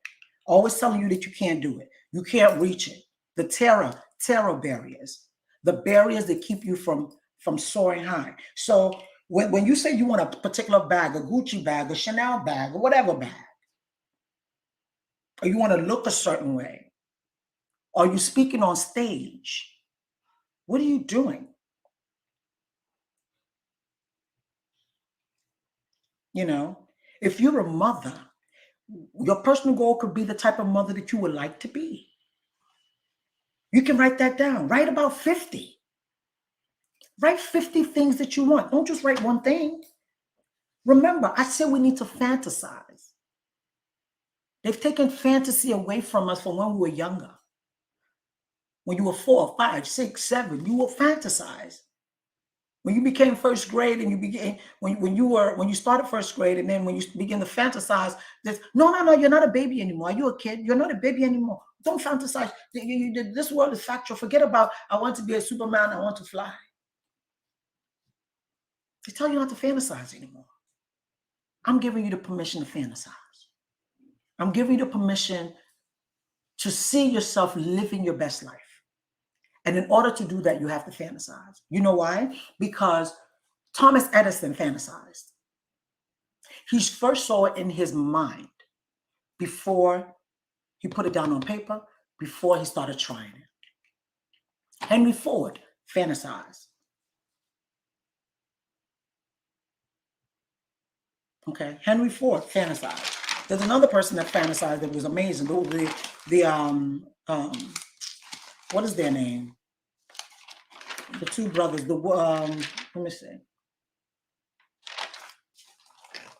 Speaker 1: always telling you that you can't do it, you can't reach it. The terror barriers, the barriers that keep you from soaring high. So when you say you want a particular bag, a Gucci bag, a Chanel bag, or whatever bag, or you want to look a certain way, or you speaking on stage, what are you doing? If you're a mother, your personal goal could be the type of mother that you would like to be. You can write that down. Write about 50. Write 50 things that you want. Don't just write one thing. Remember, I said we need to fantasize. They've taken fantasy away from us from when we were younger. When you were 4, 5, 6, 7, you would fantasize. When you became first grade and you began, when you started first grade, and then when you begin to fantasize, this, no, you're not a baby anymore. Are you a kid? You're not a baby anymore. Don't fantasize. This world is factual. Forget about, I want to be a Superman, I want to fly. They tell you not to fantasize anymore. I'm giving you the permission to fantasize. I'm giving you the permission to see yourself living your best life. And in order to do that, you have to fantasize. You know why? Because Thomas Edison fantasized. He first saw it in his mind before he put it down on paper, before he started trying it. Henry Ford fantasized. Okay, Henry Ford fantasized. There's another person that fantasized that was amazing. What is their name? The two brothers. Let me see.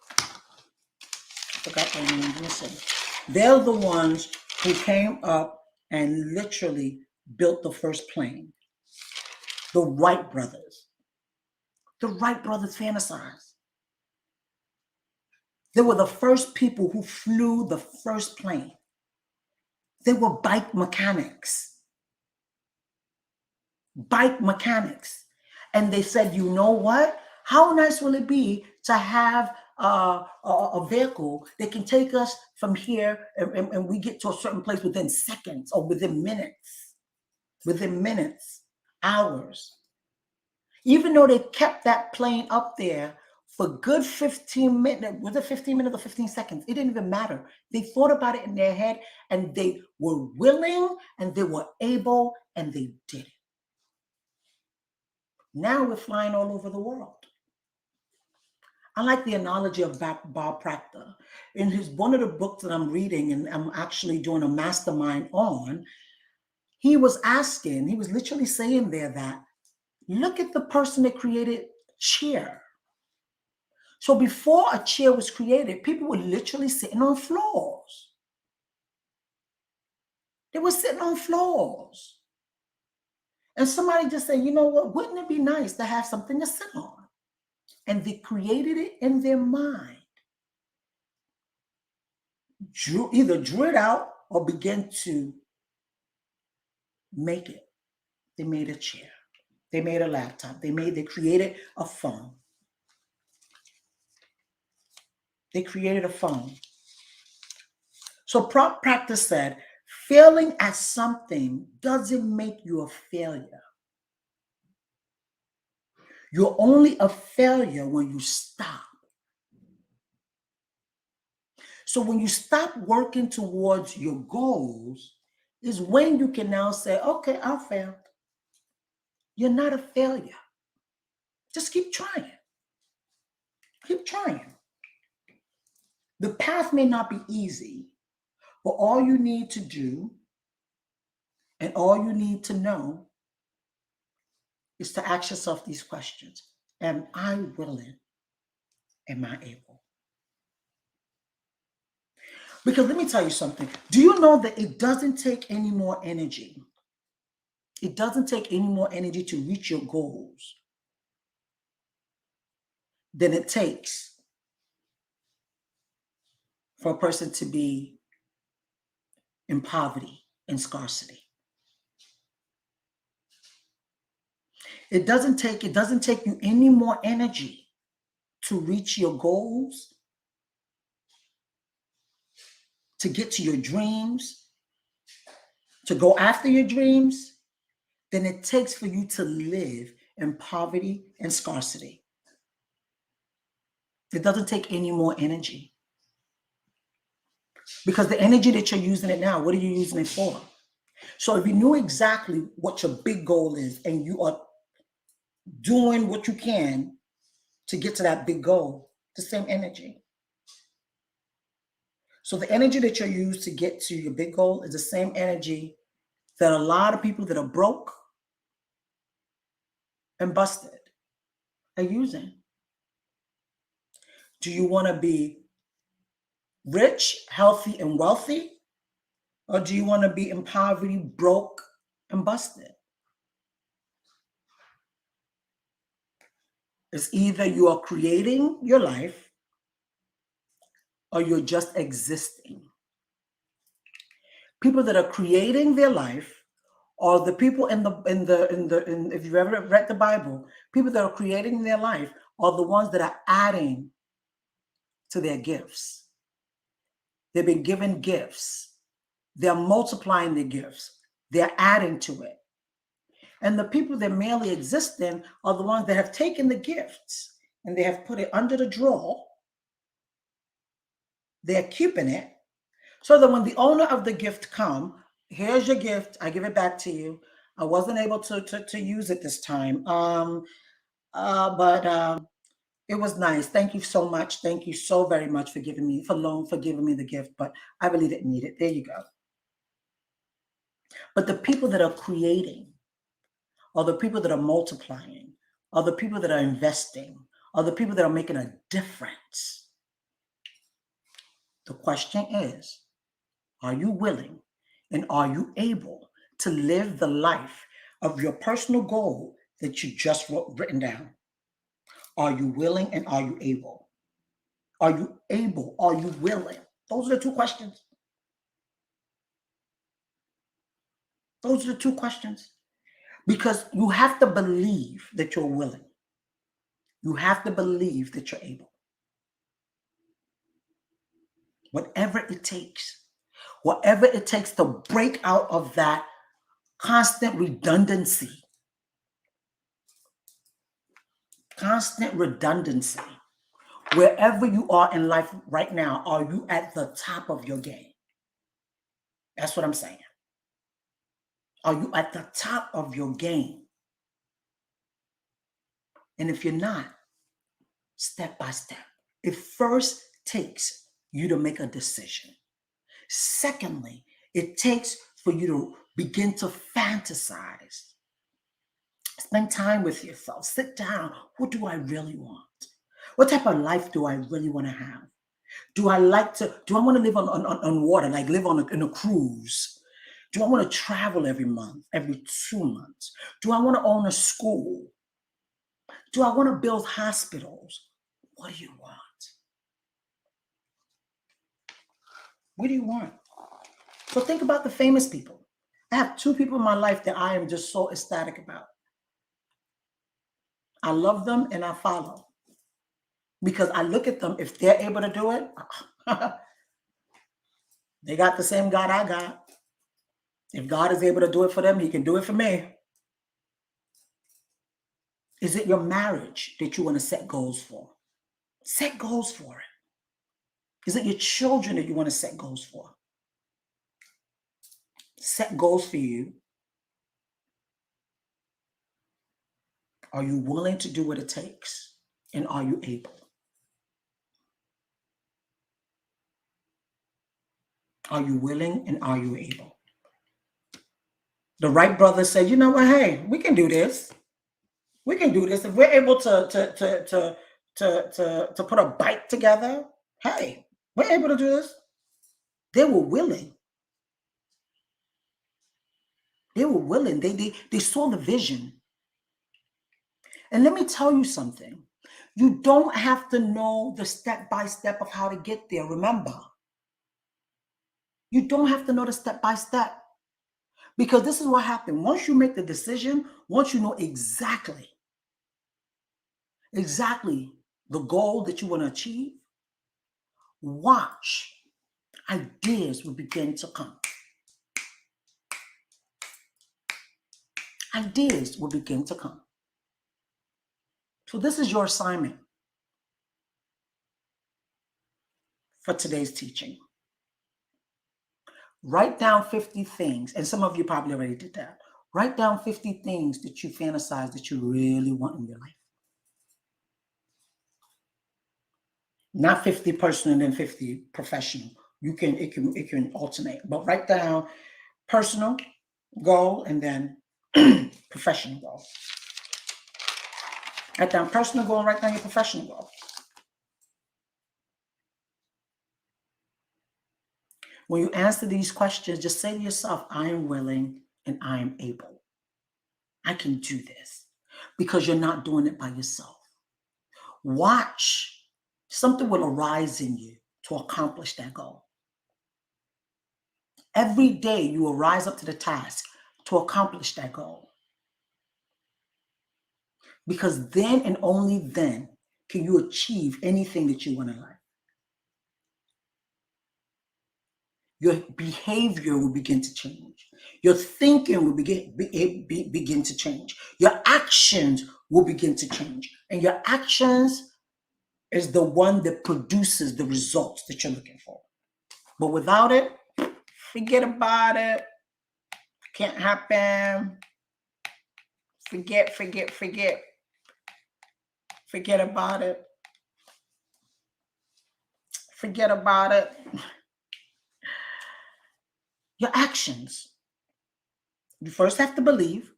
Speaker 1: I forgot their name. Let me see. They're the ones who came up and literally built the first plane. The Wright Brothers. The Wright Brothers fantasized. They were the first people who flew the first plane. They were bike mechanics. And they said, you know what? How nice will it be to have a vehicle that can take us from here and we get to a certain place within seconds or within minutes, hours. Even though they kept that plane up there for good 15 minutes, was it 15 minutes or 15 seconds? It didn't even matter. They thought about it in their head and they were willing and they were able and they did it. Now we're flying all over the world. I like the analogy of Bob Proctor. In one of the books that I'm reading and I'm actually doing a mastermind on, he was literally saying there that, look at the person that created chair. So before a chair was created, people were literally sitting on floors. They were sitting on floors. And somebody just said, you know what, wouldn't it be nice to have something to sit on? And they created it in their mind. Either drew it out or began to make it. They made a chair. They made a laptop. They created a phone. They created a phone. So Proctor said, failing at something doesn't make you a failure. You're only a failure when you stop. So when you stop working towards your goals is when you can now say, okay, I failed. You're not a failure. Just keep trying. Keep trying. The path may not be easy, but all you need to do and all you need to know is to ask yourself these questions. Am I willing? Am I able? Because let me tell you something. Do you know that it doesn't take any more energy? It doesn't take any more energy to reach your goals than it takes for a person to be in poverty and scarcity. It doesn't take you any more energy to reach your goals, to get to your dreams, to go after your dreams, than it takes for you to live in poverty and scarcity. It doesn't take any more energy. Because the energy that you're using it now, what are you using it for? So if you knew exactly what your big goal is and you are doing what you can to get to that big goal, the same energy. So the energy that you use to get to your big goal is the same energy that a lot of people that are broke and busted are using. Do you want to be rich, healthy, and wealthy? Or do you want to be in poverty, broke, and busted? It's either you are creating your life or you're just existing. People that are creating their life are the people if you've ever read the Bible, people that are creating their life are the ones that are adding to their gifts. They've been given gifts. They're multiplying their gifts. They're adding to it. And the people that merely exist in are the ones that have taken the gifts and they have put it under the drawer. They're keeping it so that when the owner of the gift come, here's your gift. I give it back to you. I wasn't able to use it this time. But it was nice. Thank you so much. Thank you so very much for giving me the gift. But I really didn't need it. There you go. But the people that are creating, or the people that are multiplying, or the people that are investing, or the people that are making a difference. The question is, are you willing and are you able to live the life of your personal goal that you just written down? Are you willing and are you able? Are you able? Are you willing? Those are the two questions. Those are the two questions. Because you have to believe that you're willing. You have to believe that you're able. Whatever it takes to break out of that constant redundancy. Wherever you are in life right now, are you at the top of your game? That's what I'm saying. Are you at the top of your game? And if you're not, step by step. It first takes you to make a decision. Secondly, it takes for you to begin to fantasize. Spend time with yourself. Sit down. What do I really want? What type of life do I really want to have? Do I want to live on water, like live in a cruise? Do I want to travel every month, every 2 months? Do I want to own a school? Do I want to build hospitals? What do you want? What do you want? So think about the famous people. I have 2 people in my life that I am just so ecstatic about. I love them and I follow. Because I look at them, if they're able to do it, they got the same God I got. If God is able to do it for them, he can do it for me. Is it your marriage that you want to set goals for? Set goals for it. Is it your children that you want to set goals for? Set goals for you. Are you willing to do what it takes? And are you able? Are you willing and are you able? The Wright Brothers said, you know what, hey, we can do this. We can do this. If we're able to put a bike together, hey, we're able to do this. They were willing. They were willing. They saw the vision. And let me tell you something. You don't have to know the step-by-step of how to get there. Remember, you don't have to know the step-by-step. Because this is what happened. Once you make the decision, once you know exactly the goal that you want to achieve, watch, ideas will begin to come. Ideas will begin to come. So this is your assignment for today's teaching. Write down 50 things, and some of you probably already did that. Write down 50 things that you fantasize that you really want in your life. Not 50 personal and then 50 professional. It can alternate, but write down personal goal and then professional goal. Write down personal goal and write down your professional goal. When you answer these questions, just say to yourself, I am willing and I am able. I can do this, because you're not doing it by yourself. Watch, something will arise in you to accomplish that goal. Every day you will rise up to the task to accomplish that goal. Because then and only then can you achieve anything that you want in life. Your behavior will begin to change. Your thinking will begin to change. Your actions will begin to change. And your actions is the one that produces the results that you're looking for. But without it, forget about it. Can't happen. Forget about it. Forget about it. Your actions. You first have to believe.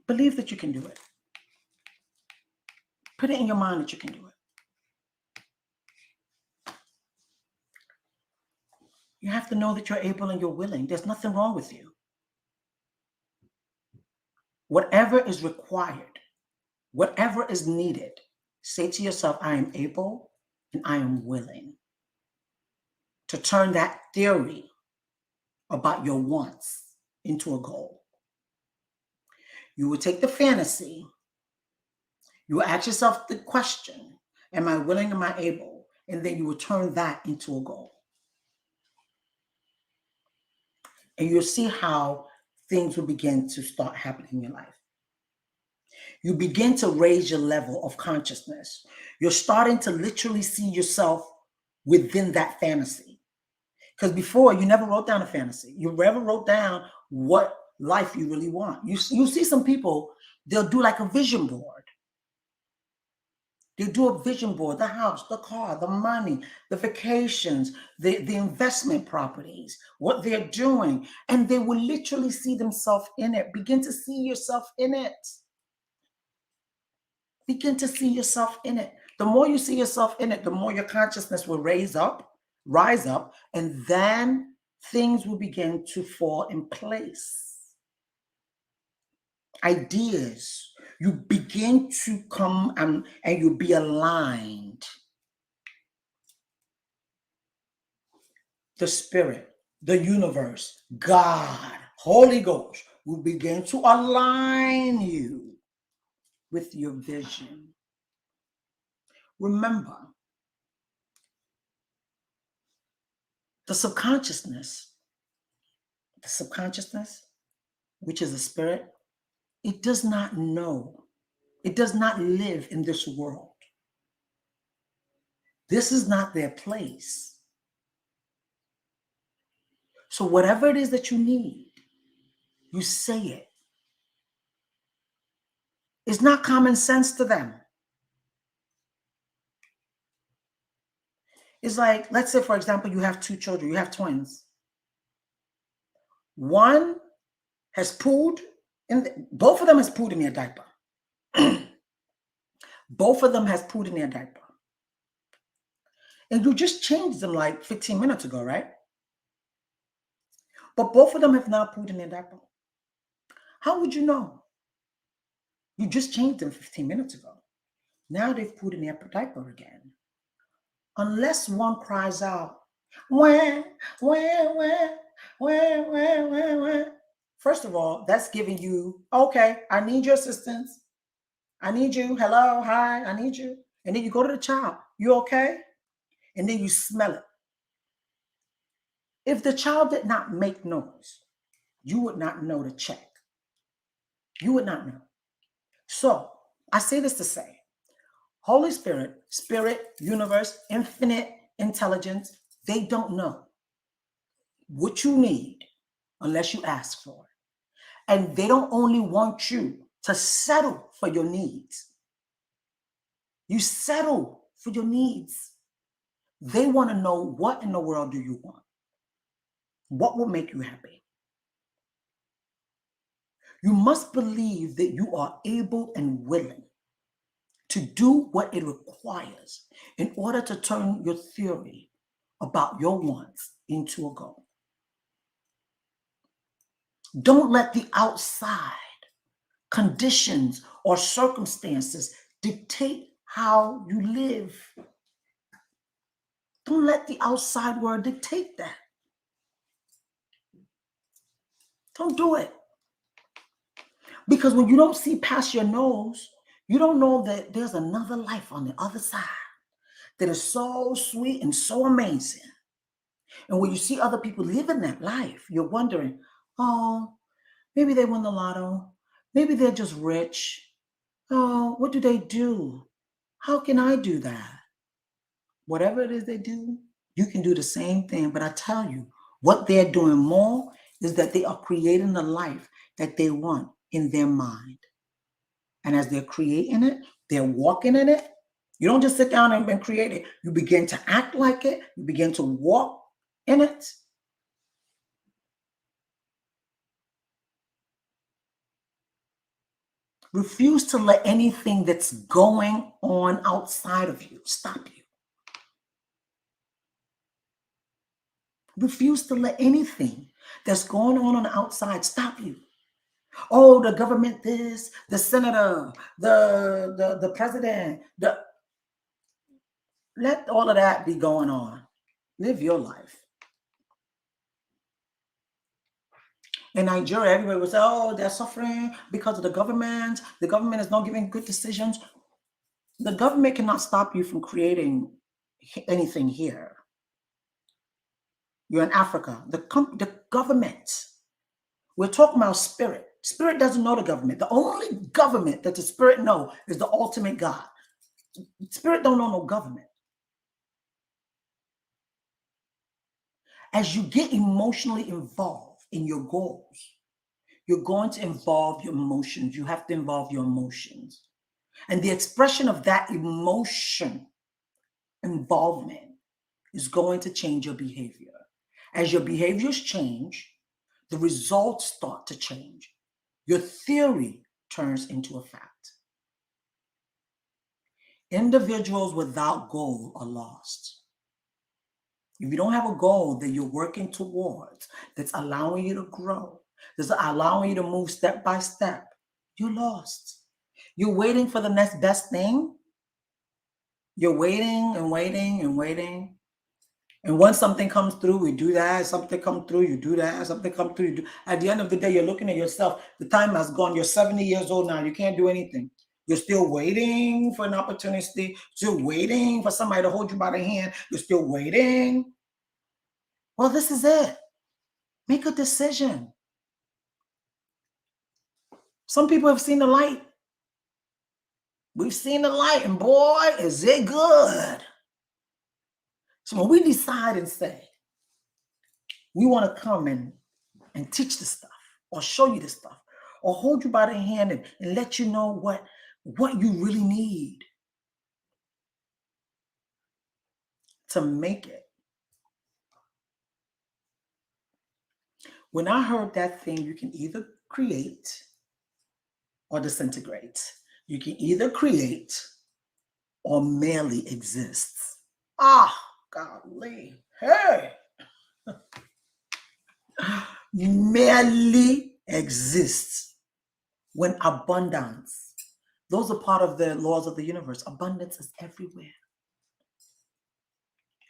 Speaker 1: Believe that you can do it. Put it in your mind that you can do it. You have to know that you're able and you're willing. There's nothing wrong with you. Whatever is required, whatever is needed, say to yourself, I am able and I am willing to turn that theory about your wants into a goal. You will take the fantasy, you will ask yourself the question, am I willing, am I able? And then you will turn that into a goal. And you'll see how things will begin to start happening in your life. You begin to raise your level of consciousness. You're starting to literally see yourself within that fantasy. Because before, you never wrote down a fantasy. You never wrote down what life you really want. You see some people, they'll do like a vision board. They do a vision board, the house, the car, the money, the vacations, the investment properties, what they're doing. And they will literally see themselves in it. Begin to see yourself in it. Begin to see yourself in it. The more you see yourself in it, the more your consciousness will rise up, and then things will begin to fall in place. Ideas, you begin to come and you'll be aligned. The spirit, the universe, God, Holy Ghost will begin to align you with your vision. Remember, the subconsciousness, which is a spirit, it does not know. It does not live in this world. This is not their place. So whatever it is that you need, you say it. It's not common sense to them. It's like, let's say, for example, you have two children, you have twins. One has pooed, both of them has pooed in their diaper. Both of them has pooed in their diaper. And you just changed them like 15 minutes ago, right? But both of them have now pooed in their diaper. How would you know? You just changed them 15 minutes ago. Now they've pooed in their diaper again. Unless one cries out, wah, wah, wah, wah, wah, wah, wah. First of all, that's giving you, okay, I need your assistance. I need you. Hello, hi, I need you. And then you go to the child. You okay? And then you smell it. If the child did not make noise, you would not know to check. You would not know. So I say this to say, Holy Spirit, universe, infinite intelligence, they don't know what you need unless you ask for it. And they don't only want you to settle for your needs. You settle for your needs. They want to know, what in the world do you want? What will make you happy? You must believe that you are able and willing to do what it requires in order to turn your theory about your wants into a goal. Don't let the outside conditions or circumstances dictate how you live. Don't let the outside world dictate that. Don't do it. Because when you don't see past your nose, you don't know that there's another life on the other side that is so sweet and so amazing. And when you see other people living that life, you're wondering, oh, maybe they won the lotto. Maybe they're just rich. Oh, what do they do? How can I do that? Whatever it is they do, you can do the same thing. But I tell you, what they're doing more is that they are creating the life that they want in their mind. And as they're creating it, they're walking in it. You don't just sit down and create it. You begin to act like it. You begin to walk in it. Refuse to let anything that's going on outside of you stop you. Refuse to let anything that's going on the outside stop you. Oh, the government this, the senator, the president, let all of that be going on. Live your life. In Nigeria, everybody will say, oh, they're suffering because of the government. The government is not giving good decisions. The government cannot stop you from creating anything here. You're in Africa. The government, we're talking about spirit. Spirit doesn't know the government. The only government that the spirit know is the ultimate God. Spirit don't know no government. As you get emotionally involved in your goals, you're going to involve your emotions. You have to involve your emotions. And the expression of that emotion involvement is going to change your behavior. As your behaviors change, the results start to change. Your theory turns into a fact. Individuals without goal are lost. If you don't have a goal that you're working towards, that's allowing you to grow, that's allowing you to move step by step, you're lost. You're waiting for the next best thing. You're waiting and waiting and waiting. And once something comes through, we do that. Something comes through, you do that. Something comes through, you do. At the end of the day, you're looking at yourself. The time has gone. You're 70 years old now. You can't do anything. You're still waiting for an opportunity. Still waiting for somebody to hold you by the hand. You're still waiting. Well, this is it. Make a decision. Some people have seen the light. We've seen the light, and boy, is it good. So when we decide and say, we want to come and teach this stuff, or show you this stuff, or hold you by the hand and let you know what you really need to make it. When I heard that thing, you can either create or disintegrate. You can either create or merely exist. Ah, golly. Hey. Merely exists. When abundance, those are part of the laws of the universe. Abundance is everywhere.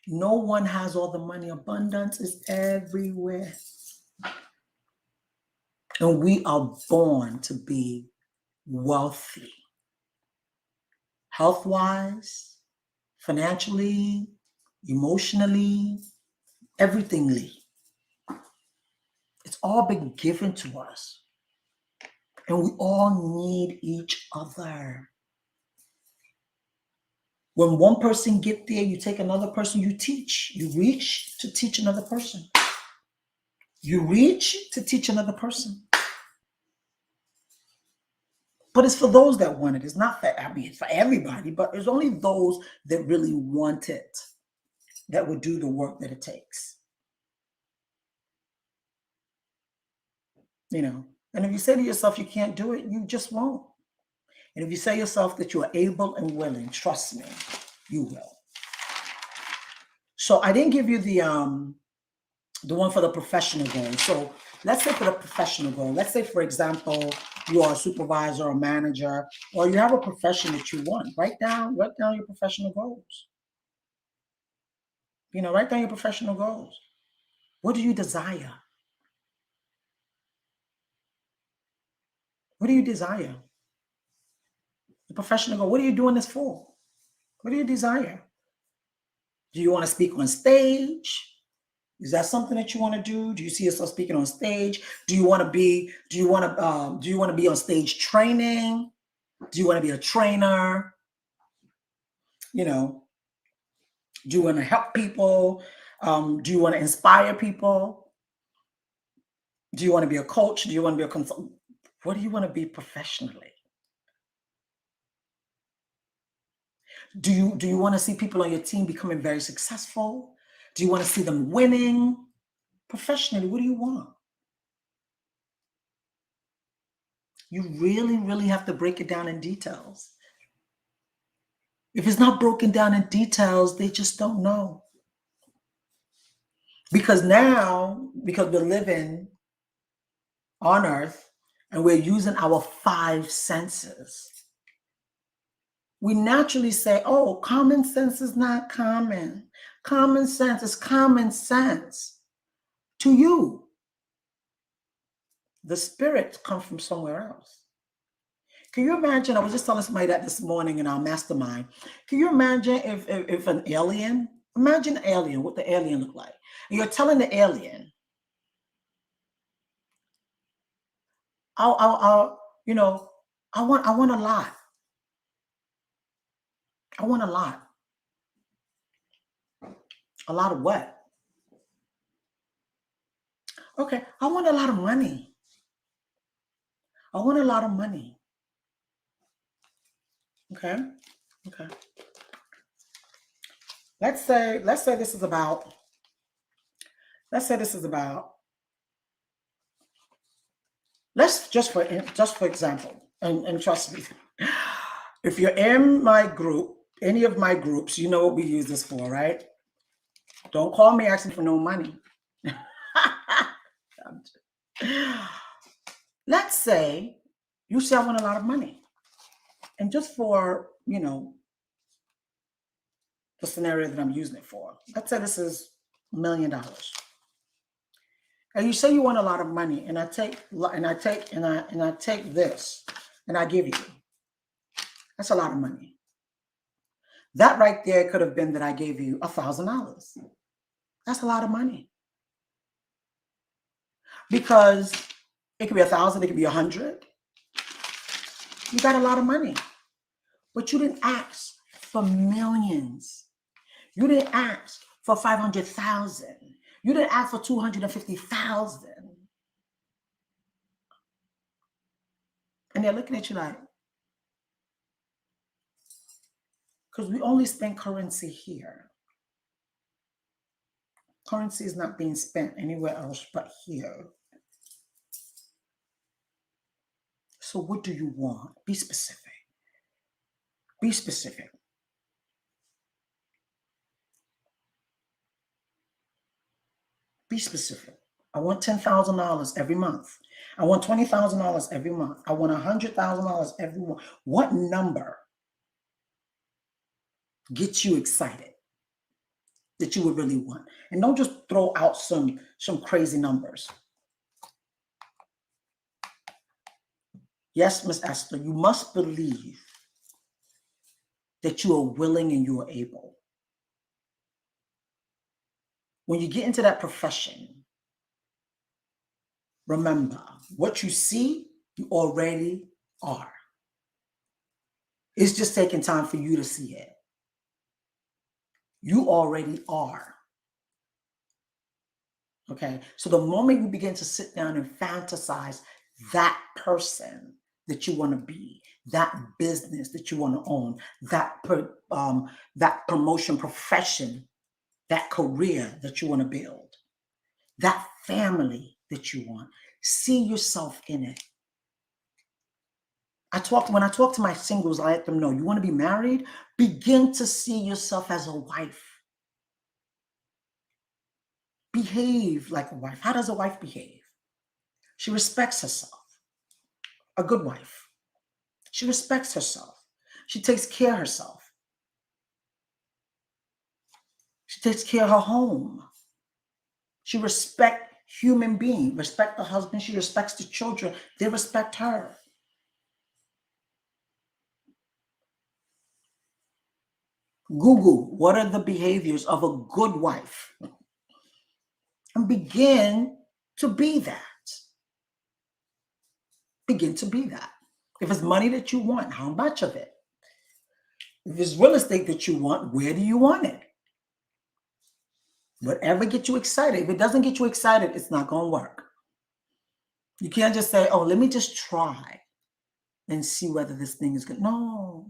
Speaker 1: No one has all the money. Abundance is everywhere. And we are born to be wealthy. Health-wise, financially, emotionally, everythingly. It's all been given to us. And we all need each other. When one person get there, you take another person, you teach. You reach to teach another person. You reach to teach another person. But it's for those that want it. It's not for, it's for everybody, but it's only those that really want it that would do the work that it takes. And if you say to yourself you can't do it, you just won't. And if you say to yourself that you are able and willing, trust me, you will. So I didn't give you the one for the professional goal. So let's say for the professional goal, let's say, for example, you are a supervisor or manager, or you have a profession that you want. Write down your professional goals. Write down your professional goals. What do you desire? What do you desire? The professional goal. What are you doing this for? What do you desire? Do you want to speak on stage? Is that something that you want to do? Do you see yourself speaking on stage? Do you want to be on stage training? Do you want to be a trainer? Do you want to help people? Do you want to inspire people? Do you want to be a coach? Do you want to be a consultant? What do you want to be professionally? Do you want to see people on your team becoming very successful? Do you want to see them winning? Professionally, what do you want? You really, really have to break it down in details. If it's not broken down in details, they just don't know. Because we're living on Earth and we're using our 5 senses, we naturally say, oh, common sense is not common. Common sense is common sense to you. The spirits come from somewhere else. Can you imagine? I was just telling somebody that this morning in our mastermind. Can you imagine if an alien, imagine an alien, what the alien look like? And you're telling the alien, I'll you know, I want a lot. I want a lot. A lot of what? Okay, I want a lot of money. I want a lot of money. Okay. Okay. Let's say this is about, let's say this is about, let's just for example, and trust me, if you're in my group, any of my groups, you know what we use this for, right? Don't call me asking for no money. Let's say you say I want a lot of money. And just for, the scenario that I'm using it for, let's say this is $1 million. And you say you want a lot of money, and I take this and I give you. That's a lot of money. That right there could have been that I gave you $1,000. That's a lot of money. Because it could be 1,000, it could be 100. You got a lot of money. But you didn't ask for millions. You didn't ask for 500,000. You didn't ask for 250,000. And they're looking at you like, because we only spend currency here. Currency is not being spent anywhere else but here. So what do you want? Be specific. Be specific. Be specific. I want $10,000 every month. I want $20,000 every month. I want $100,000 every month. What number gets you excited that you would really want? And don't just throw out some crazy numbers. Yes, Miss Esther, you must believe that you are willing and you are able. When you get into that profession, remember, what you see, you already are. It's just taking time for you to see it. You already are. Okay? So the moment you begin to sit down and fantasize that person that you want to be, that business that you want to own, that promotion profession, that career that you want to build, that family that you want, see yourself in it. When I talk to my singles, I let them know, you want to be married? Begin to see yourself as a wife. Behave like a wife. How does a wife behave? She respects herself. A good wife. She respects herself. She takes care of herself. She takes care of her home. She respects human beings. Respect the husband. She respects the children. They respect her. Google, what are the behaviors of a good wife? And begin to be that. Begin to be that. If it's money that you want, how much of it? If it's real estate that you want, where do you want it? Whatever gets you excited. If it doesn't get you excited, it's not going to work. You can't just say, oh, let me just try and see whether this thing is good. No.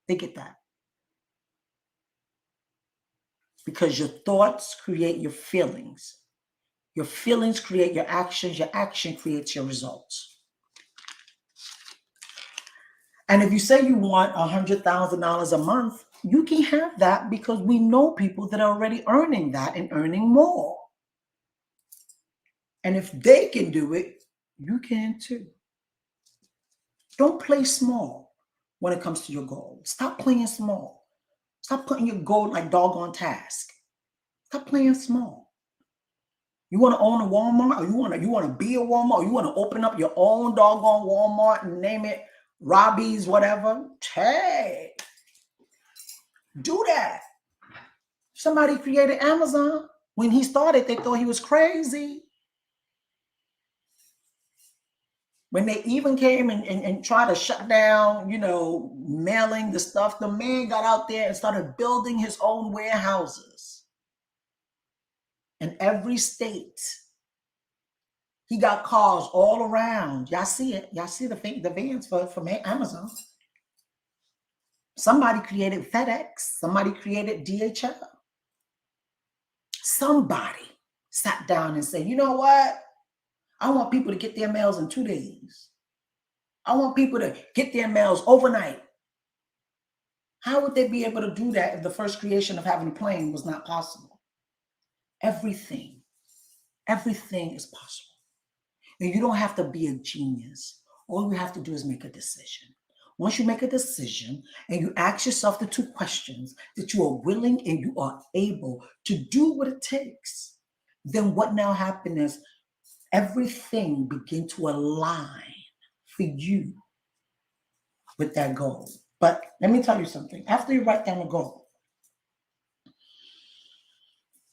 Speaker 1: They get that. Because your thoughts create your feelings. Your feelings create your actions. Your action creates your results. And if you say you want $100,000 a month, you can have that because we know people that are already earning that and earning more. And if they can do it, you can too. Don't play small when it comes to your goal. Stop playing small. Stop putting your goal like doggone task. Stop playing small. You want to own a Walmart, or you want to be a Walmart, or you want to open up your own doggone Walmart and name it Robbie's, whatever. Hey, do that. Somebody created Amazon. When he started, they thought he was crazy. When they even came and tried to shut down, mailing the stuff, the man got out there and started building his own warehouses in every state. He got cars all around. Y'all see it. Y'all see the vans from Amazon. Somebody created FedEx. Somebody created DHL. Somebody sat down and said, you know what? I want people to get their mails in 2 days. I want people to get their mails overnight. How would they be able to do that if the first creation of having a plane was not possible? Everything is possible. And you don't have to be a genius. All you have to do is make a decision. Once you make a decision and you ask yourself the 2 questions that you are willing and you are able to do what it takes, then what now happens is everything begin to align for you with that goal. But let me tell you something. After you write down the goal,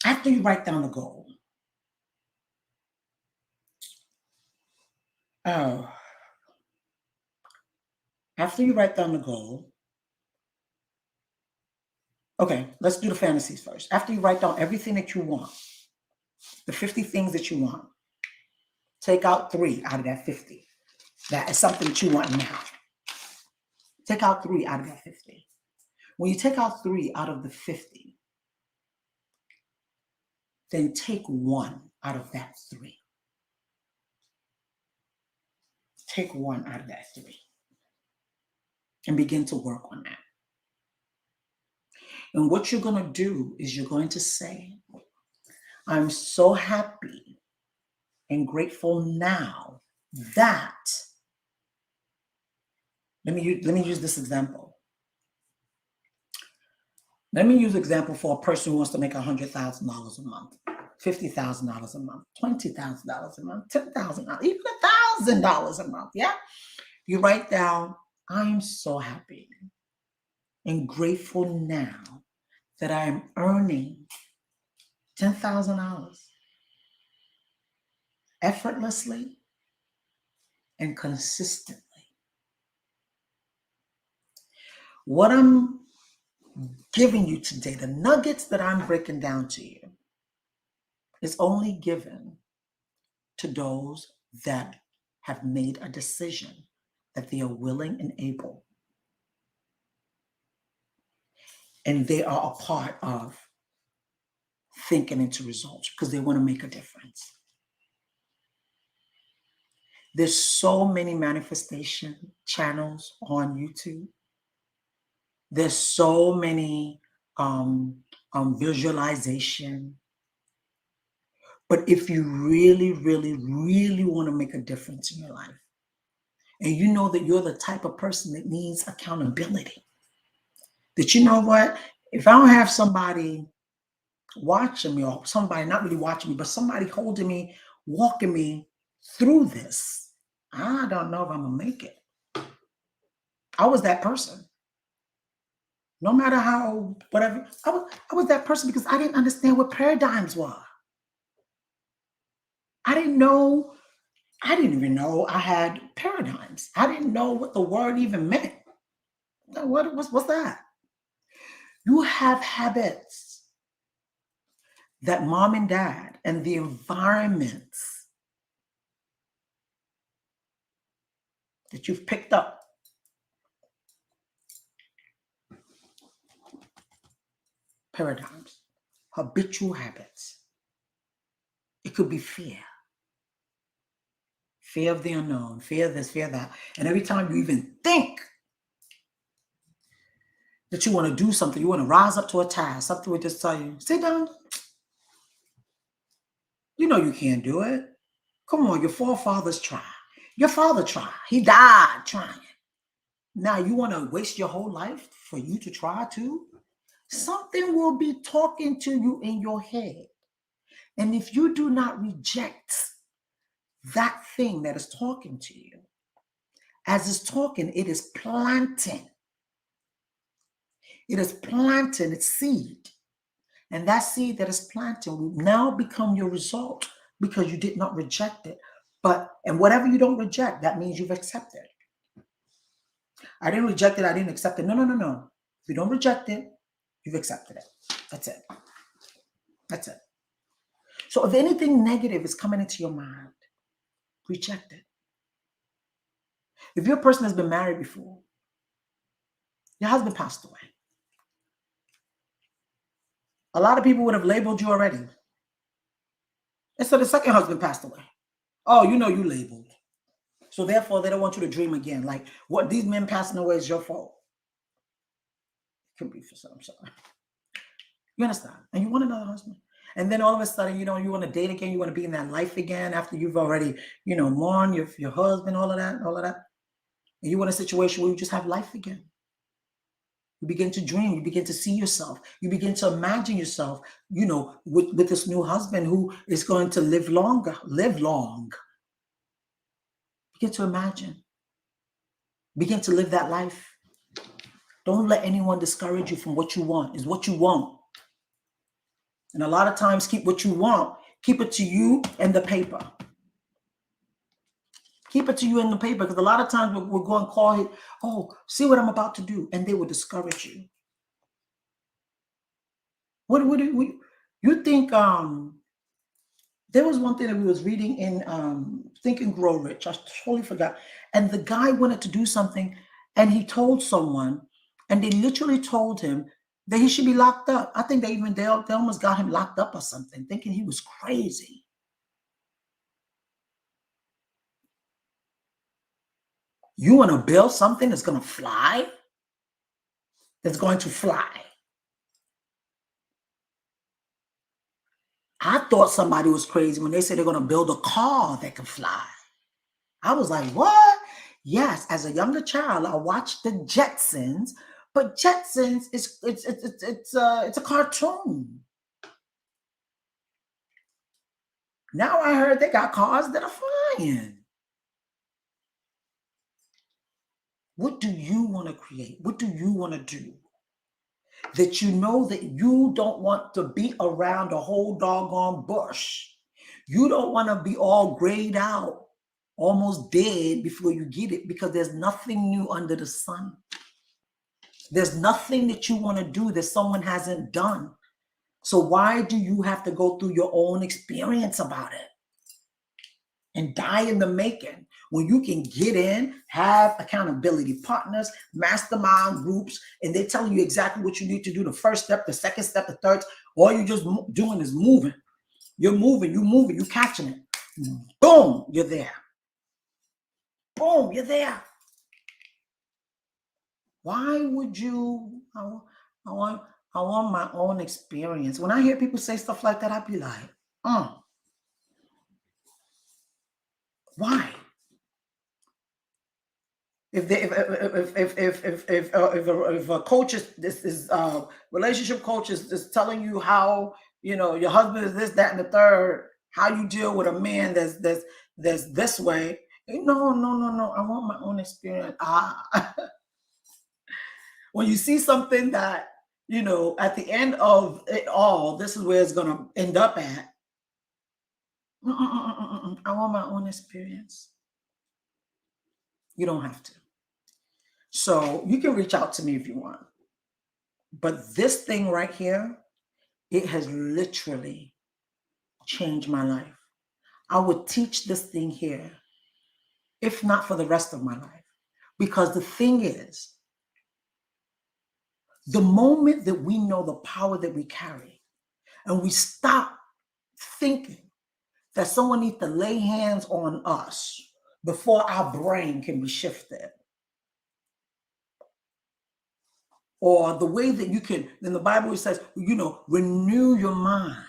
Speaker 1: after you write down the goal, okay, let's do the fantasies first. After you write down everything that you want, the 50 things that you want, take out 3 out of that 50. That is something that you want now. Take out 3 out of that 50. When you take out 3 out of the 50, then take 1 out of that 3. Take 1 out of that 3 and begin to work on that. And what you're going to do is you're going to say, I'm so happy and grateful now that, let me use this example. Let me use example for a person who wants to make $100,000 a month, $50,000 a month, $20,000 a month, $10,000, even $1,000 a month. Yeah. You write down, I'm so happy and grateful now that I am earning $10,000 effortlessly and consistently. What I'm giving you today, the nuggets that I'm breaking down to you, is only given to those that have made a decision that they are willing and able. And they are a part of thinking into results because they want to make a difference. There's so many manifestation channels on YouTube. There's so many visualization. But if you really, really, really want to make a difference in your life, and you know that you're the type of person that needs accountability, that you know what, if I don't have somebody watching me, or somebody not really watching me, but somebody holding me, walking me through this, I don't know if I'm gonna make it. I was that person. No matter how, whatever, I was that person because I didn't understand what paradigms were. I didn't even know I had paradigms. I didn't know what the word even meant. What's that? You have habits that mom and dad and the environments that you've picked up. Paradigms, habitual habits. It could be fear. Fear of the unknown, fear of this, fear of that. And every time you even think that you want to do something, you want to rise up to a task, something would just tell you, sit down. You know you can't do it. Come on, your forefathers tried. Your father tried. He died trying. Now you want to waste your whole life for you to try too? Something will be talking to you in your head And if you do not reject that thing that is talking to you, as it's talking, it is planting. It is planting its seed. And that seed that is planted will now become your result because you did not reject it. And whatever you don't reject, that means you've accepted. I didn't reject it. I didn't accept it. No, no, no, no. If you don't reject it, you've accepted it. That's it. That's it. So if anything negative is coming into your mind, reject it. If you're a person that's been married before, your husband passed away. A lot of people would have labeled you already. And so the second husband passed away. Oh, you know you labeled. So therefore, they don't want you to dream again. Like, what these men passing away is your fault. It could be for some. Sorry. You understand? And you want another husband. And then all of a sudden, you want to date again. You want to be in that life again after you've already, mourned your husband, all of that. And you want a situation where you just have life again. You begin to dream. You begin to see yourself. You begin to imagine yourself, with this new husband who is going to live long. Begin to imagine. Begin to live that life. Don't let anyone discourage you from what you want. Is what you want. And a lot of times, keep what you want. Keep it to you and the paper. Keep it to you and the paper, because a lot of times we're going to call it, oh, see what I'm about to do, and they will discourage you. What do you think? There was one thing that we was reading in Think and Grow Rich. I totally forgot. And the guy wanted to do something, and he told someone, and they literally told him that he should be locked up. I think they almost got him locked up or something, thinking he was crazy. You want to build something that's going to fly? That's going to fly. I thought somebody was crazy when they said they're going to build a car that can fly. I was like, what? Yes, as a younger child, I watched the Jetsons, but Jetsons it's a cartoon. Now I heard they got cars that are flying. What do you want to create? What do you want to do? That you know that you don't want to be around a whole doggone bush. You don't want to be all grayed out, almost dead before you get it, because there's nothing new under the sun. There's nothing that you want to do that someone hasn't done. So why do you have to go through your own experience about it and die in the making when you can get in, have accountability partners, mastermind groups, and they're telling you exactly what you need to do, the first step, the second step, the third. All you're just doing is moving. You're moving, you're catching it. Boom, you're there. Boom, you're there. Why would you? I want my own experience. When I hear people say stuff like that, I'd be like, why? If a coach is relationship coach is telling you how your husband is this, that, and the third, how you deal with a man that's this way. No. I want my own experience. When you see something that at the end of it all, this is where it's gonna end up at. I want my own experience. You don't have to. So you can reach out to me if you want. But this thing right here, it has literally changed my life. I would teach this thing here, if not for the rest of my life. Because the thing is, the moment that we know the power that we carry, and we stop thinking that someone needs to lay hands on us before our brain can be shifted, or the way that you can, in the Bible it says, renew your mind.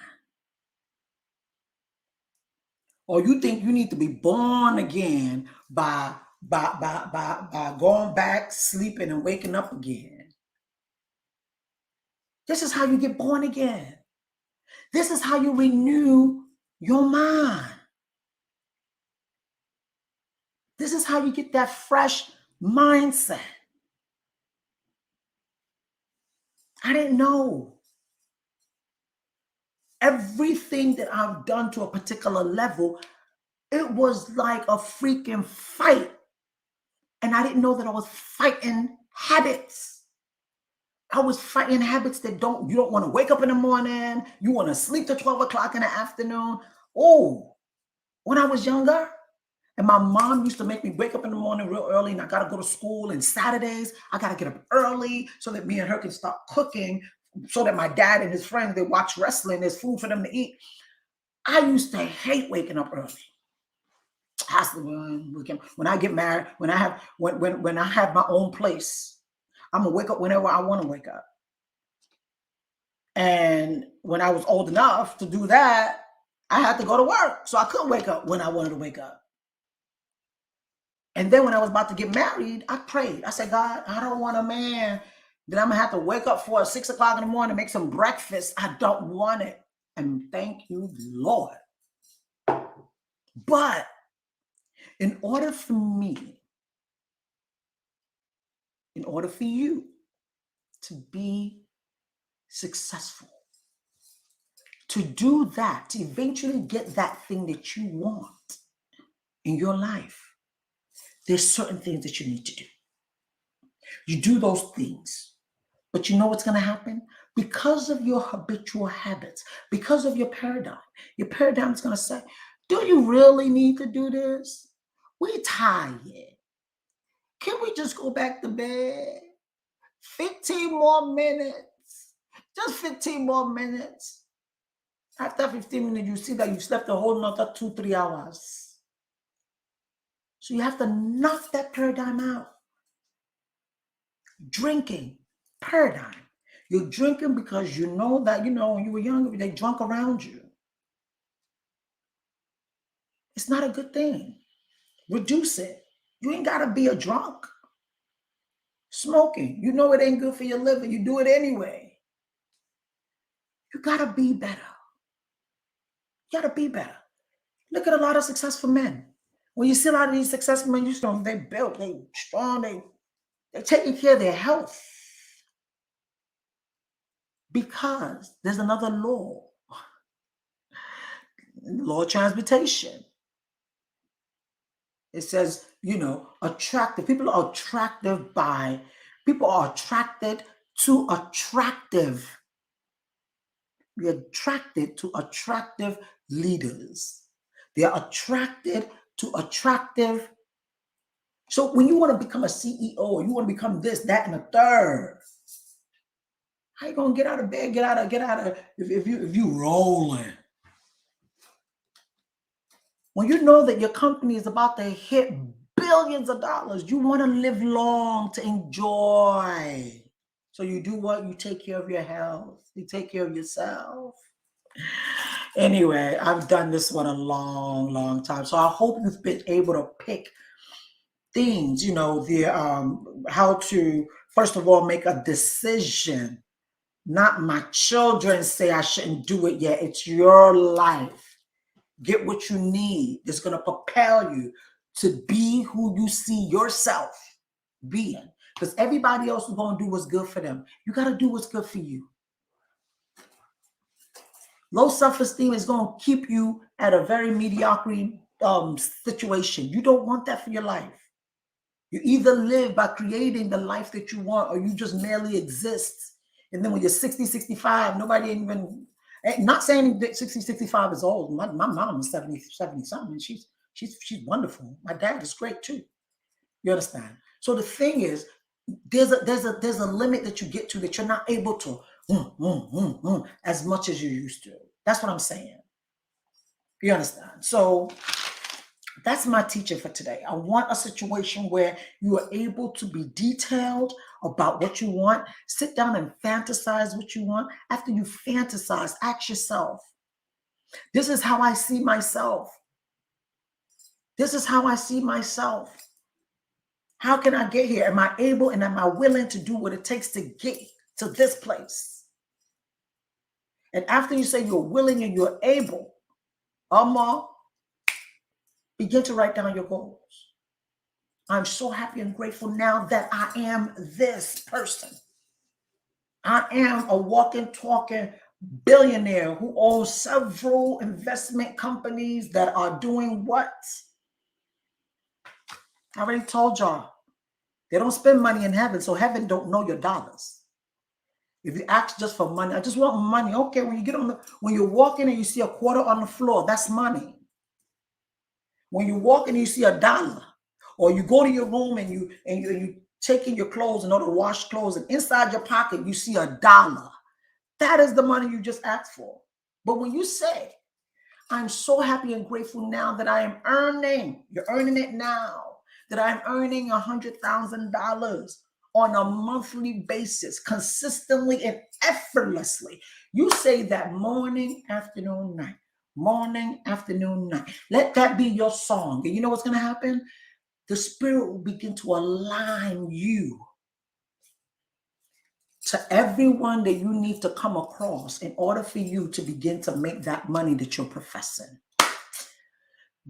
Speaker 1: Or you think you need to be born again by going back, sleeping, and waking up again. This is how you get born again. This is how you renew your mind. This is how you get that fresh mindset. I didn't know. Everything that I've done to a particular level, it was like a freaking fight. And I didn't know that I was fighting habits. I was fighting habits that you don't want to wake up in the morning. You want to sleep till 12 o'clock in the afternoon. Oh, when I was younger, and my mom used to make me wake up in the morning real early, and I got to go to school. And Saturdays, I got to get up early so that me and her can start cooking, so that my dad and his friends, they watch wrestling. There's food for them to eat. I used to hate waking up early. When I get married, when I have my own place, I'm gonna wake up whenever I want to wake up. And when I was old enough to do that, I had to go to work, so I couldn't wake up when I wanted to wake up. And then when I was about to get married, I prayed. I said, God, I don't want a man that I'm gonna have to wake up for at 6 o'clock in the morning, make some breakfast. I don't want it. And thank you, Lord. But in order for you to be successful, to do that, to eventually get that thing that you want in your life, there's certain things that you need to do. You do those things, but you know what's going to happen? Because of your habitual habits, because of your paradigm is going to say, do you really need to do this? We're tired. Can we just go back to bed? 15 more minutes. Just 15 more minutes. After 15 minutes, you see that you've slept a whole nother 2-3 hours. So you have to knock that paradigm out. Drinking, paradigm. You're drinking because you know that, when you were younger, they drunk around you. It's not a good thing. Reduce it. You ain't got to be a drunk. Smoking, you know it ain't good for your liver. You do it anyway. You got to be better. You got to be better. Look at a lot of successful men. When you see a lot of these successful men, they built, they strong, they're taking care of their health. Because there's another law of transmutation. It says, attractive. People are attracted to attractive. We're attracted to attractive leaders. They are attracted to attractive. So when you want to become a CEO, or you want to become this, that, and a third, how you gonna get out of bed? Get out of if you rolling. When you know that your company is about to hit billions of dollars, you want to live long to enjoy. So you do what? You take care of your health. You take care of yourself. Anyway, I've done this one a long, long time. So I hope you've been able to pick things, how to, first of all, make a decision. Not my children say I shouldn't do it yet. It's your life. Get what you need. It's going to propel you to be who you see yourself being. Because everybody else is going to do what's good for them. You got to do what's good for you. Low self-esteem is going to keep you at a very mediocre situation. You don't want that for your life. You either live by creating the life that you want, or you just merely exist. And then when you're 60, 65, nobody even, not saying that 60, 65 is old. My mom is 70 something. She's wonderful. My dad is great too. You understand? So the thing is, there's a limit that you get to that you're not able to as much as you used to. That's what I'm saying. You understand? So that's my teaching for today. I want a situation where you are able to be detailed about what you want. Sit down and fantasize what you want. After you fantasize, ask yourself, this is how I see myself. This is how I see myself. How can I get here? Am I able and am I willing to do what it takes to get to this place? And after you say you're willing and you're able, begin to write down your goals. I'm so happy and grateful now that I am this person. I am a walking, talking billionaire who owns several investment companies that are doing what? I already told y'all. They don't spend money in heaven, so heaven don't know your dollars. If you ask just for money, I just want money. Okay, when you're walking and you see a quarter on the floor, that's money. When you walk and you see $1, or you go to your room and you take in your clothes and order to wash clothes, and inside your pocket you see $1, that is the money you just asked for. But when you say, I'm so happy and grateful now that I am earning, you're earning it now, that I'm earning $100,000 on a monthly basis, consistently and effortlessly. You say that morning, afternoon, night. Morning, afternoon, night. Let that be your song. And you know what's going to happen? The Spirit will begin to align you to everyone that you need to come across in order for you to begin to make that money that you're professing.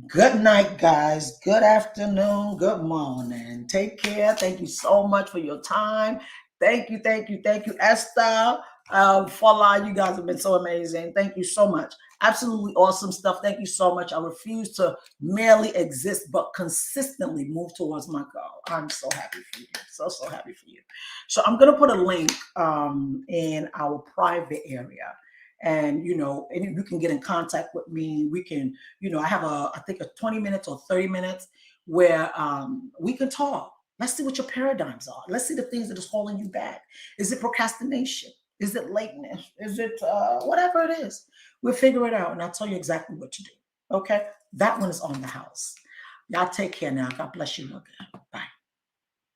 Speaker 1: Good night, guys. Good afternoon. Good morning. Take care. Thank you so much for your time. Thank you, Esther. Fala, you guys have been so amazing. Thank you so much. Absolutely awesome stuff. Thank you so much. I refuse to merely exist, but consistently move towards my goal. I'm so happy for you. So happy for you. So I'm going to put a link in our private area. And, and you can get in contact with me. We can, I have I think a 20 minutes or 30 minutes where we can talk. Let's see what your paradigms are. Let's see the things that is holding you back. Is it procrastination? Is it lateness? Is it whatever it is? We'll figure it out, and I'll tell you exactly what to do. Okay? That one is on the house. Y'all take care now. God bless you. Okay. Bye.